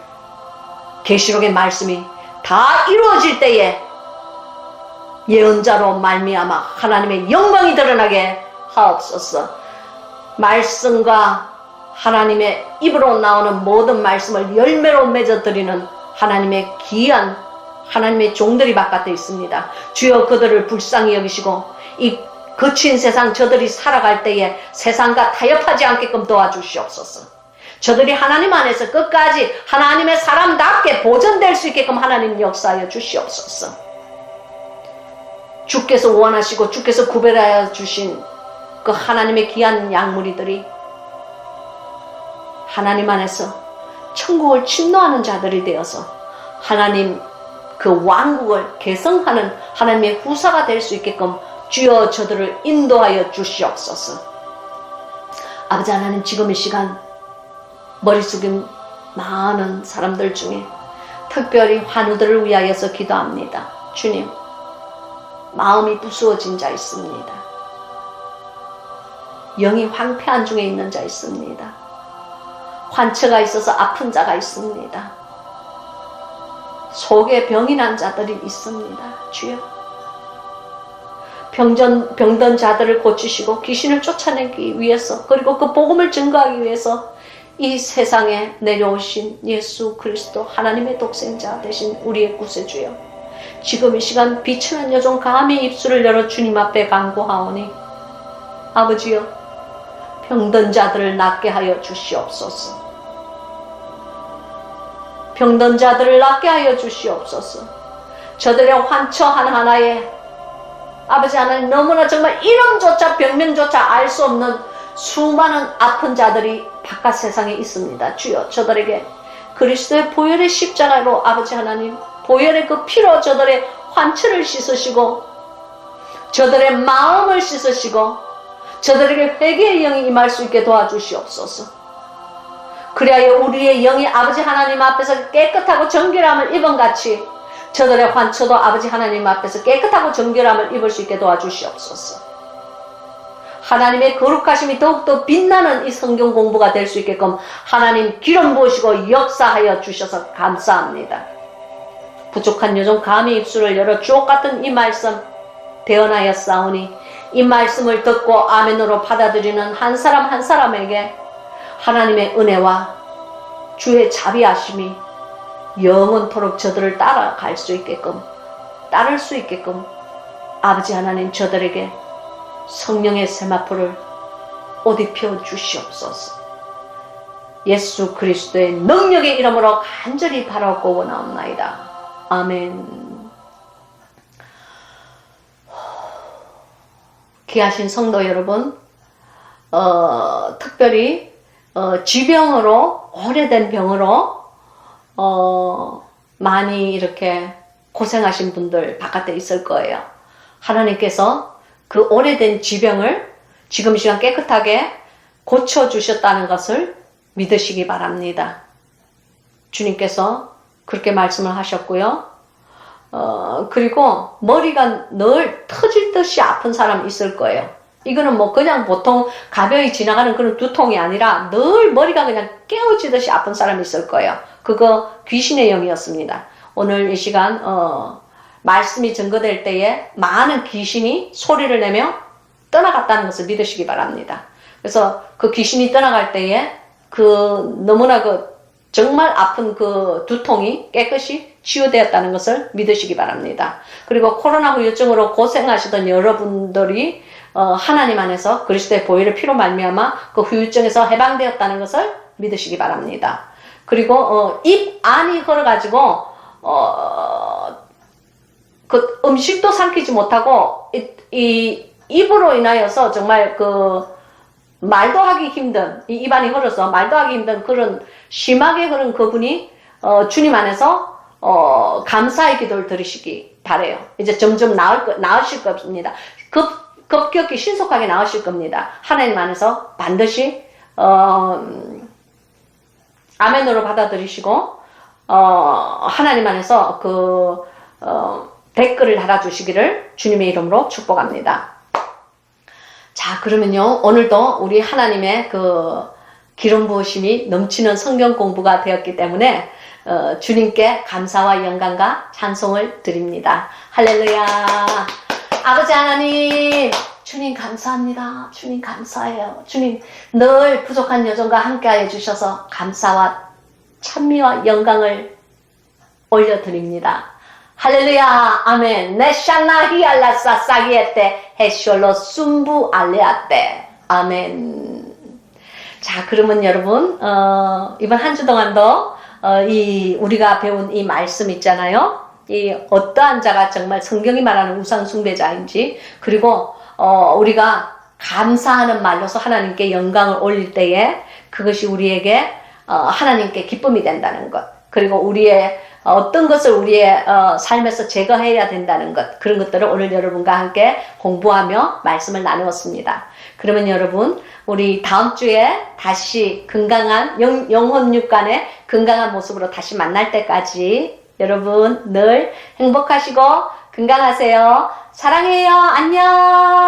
계시록의 말씀이 다 이루어질 때에 예언자로 말미암아 하나님의 영광이 드러나게 하옵소서. 말씀과 하나님의 입으로 나오는 모든 말씀을 열매로 맺어드리는 하나님의 귀한 하나님의 종들이 바깥에 있습니다. 주여 그들을 불쌍히 여기시고 이 거친 세상 저들이 살아갈 때에 세상과 타협하지 않게끔 도와주시옵소서. 저들이 하나님 안에서 끝까지 하나님의 사람답게 보존될 수 있게끔 하나님 역사하여 주시옵소서. 주께서 원하시고 주께서 구별하여 주신 그 하나님의 귀한 양무리들이 하나님 안에서 천국을 침노하는 자들이 되어서 하나님 그 왕국을 개성하는 하나님의 후사가 될 수 있게끔 주여 저들을 인도하여 주시옵소서. 아버지 하나님 지금 이 시간 머리 숙인 많은 사람들 중에 특별히 환우들을 위하여서 기도합니다. 주님, 마음이 부수어진 자 있습니다. 영이 황폐한 중에 있는 자 있습니다. 환처가 있어서 아픈 자가 있습니다. 속에 병이 난 자들이 있습니다. 주여, 병든 자들을 고치시고 귀신을 쫓아내기 위해서, 그리고 그 복음을 증거하기 위해서 이 세상에 내려오신 예수 그리스도 하나님의 독생자 되신 우리의 구세주여, 지금 이 시간 비천한 여종 감히 입술을 열어 주님 앞에 간구하오니 아버지여, 병든 자들을 낫게 하여 주시옵소서. 병든 자들을 낫게 하여 주시옵소서. 저들의 환처 하나하나에 아버지 하나님, 너무나 정말 이름조차 병명조차 알 수 없는 수많은 아픈 자들이 바깥 세상에 있습니다. 주여, 저들에게 그리스도의 보혈의 십자가로 아버지 하나님, 보혈의 그 피로 저들의 환처를 씻으시고 저들의 마음을 씻으시고 저들에게 회개의 영이 임할 수 있게 도와주시옵소서. 그리하여 우리의 영이 아버지 하나님 앞에서 깨끗하고 정결함을 입은같이 저들의 환처도 아버지 하나님 앞에서 깨끗하고 정결함을 입을 수 있게 도와주시옵소서. 하나님의 거룩하심이 더욱더 빛나는 이 성경 공부가 될 수 있게끔 하나님 기름 부으시고 역사하여 주셔서 감사합니다. 부족한 여종 감히 입술을 열어 주옥같은 이 말씀 대언하였사오니 이 말씀을 듣고 아멘으로 받아들이는 한 사람 한 사람에게 하나님의 은혜와 주의 자비하심이 영원토록 저들을 따라갈 수 있게끔, 따를 수 있게끔 아버지 하나님 저들에게 성령의 세마포를 옷 입혀 주시옵소서. 예수 그리스도의 능력의 이름으로 간절히 바라고 원하옵나이다. 아멘. 귀하신 성도 여러분, 특별히 지병으로, 오래된 병으로 많이 이렇게 고생하신 분들 바깥에 있을 거예요. 하나님께서 그 오래된 지병을 지금 이 시간 깨끗하게 고쳐주셨다는 것을 믿으시기 바랍니다. 주님께서 그렇게 말씀을 하셨고요. 그리고 머리가 늘 터질 듯이 아픈 사람 있을 거예요. 이거는 뭐 그냥 보통 가벼이 지나가는 그런 두통이 아니라 늘 머리가 그냥 깨어지듯이 아픈 사람이 있을 거예요. 그거 귀신의 영이었습니다. 오늘 이 시간 말씀이 증거될 때에 많은 귀신이 소리를 내며 떠나갔다는 것을 믿으시기 바랍니다. 그래서 그 귀신이 떠나갈 때에 그 너무나 그 정말 아픈 그 두통이 깨끗이 치유되었다는 것을 믿으시기 바랍니다. 그리고 코로나 후유증으로 고생하시던 여러분들이 하나님 안에서 그리스도의 보혈의 피로 말미암아 그 후유증에서 해방되었다는 것을 믿으시기 바랍니다. 그리고 입 안이 흘러가지고 그 음식도 삼키지 못하고 이 입으로 인하여서 정말 그 말도 하기 힘든, 이 입안이 흘러서 말도 하기 힘든 그런 심하게 흐른 그분이 주님 안에서 감사의 기도를 드리시기 바래요. 이제 점점 나으실 겁니다. 급격히 신속하게 나으실 겁니다. 하나님 안에서 반드시 아멘으로 받아들이시고 하나님 안에서 댓글을 달아주시기를 주님의 이름으로 축복합니다. 자, 그러면요, 오늘도 우리 하나님의 그 기름 부으심이 넘치는 성경 공부가 되었기 때문에 주님께 감사와 영광과 찬송을 드립니다. 할렐루야. 아버지 하나님, 주님 감사합니다. 주님 감사해요. 주님 늘 부족한 여정과 함께하여 주셔서 감사와 찬미와 영광을 올려드립니다. 할렐루야. 아멘. 네샤나히 알라사 사기에테 헤쇼로 숨부 알레아테. 아멘. 자, 그러면 여러분 이번 한 주 동안도 우리가 배운 이 말씀 있잖아요. 이 어떠한 자가 정말 성경이 말하는 우상 숭배자인지, 그리고 우리가 감사하는 말로서 하나님께 영광을 올릴 때에 그것이 우리에게 하나님께 기쁨이 된다는 것, 그리고 우리의 어떤 것을 우리의 삶에서 제거해야 된다는 것, 그런 것들을 오늘 여러분과 함께 공부하며 말씀을 나누었습니다. 그러면 여러분, 우리 다음 주에 다시 건강한 영혼 육간의 건강한 모습으로 다시 만날 때까지 여러분 늘 행복하시고 건강하세요. 사랑해요. 안녕.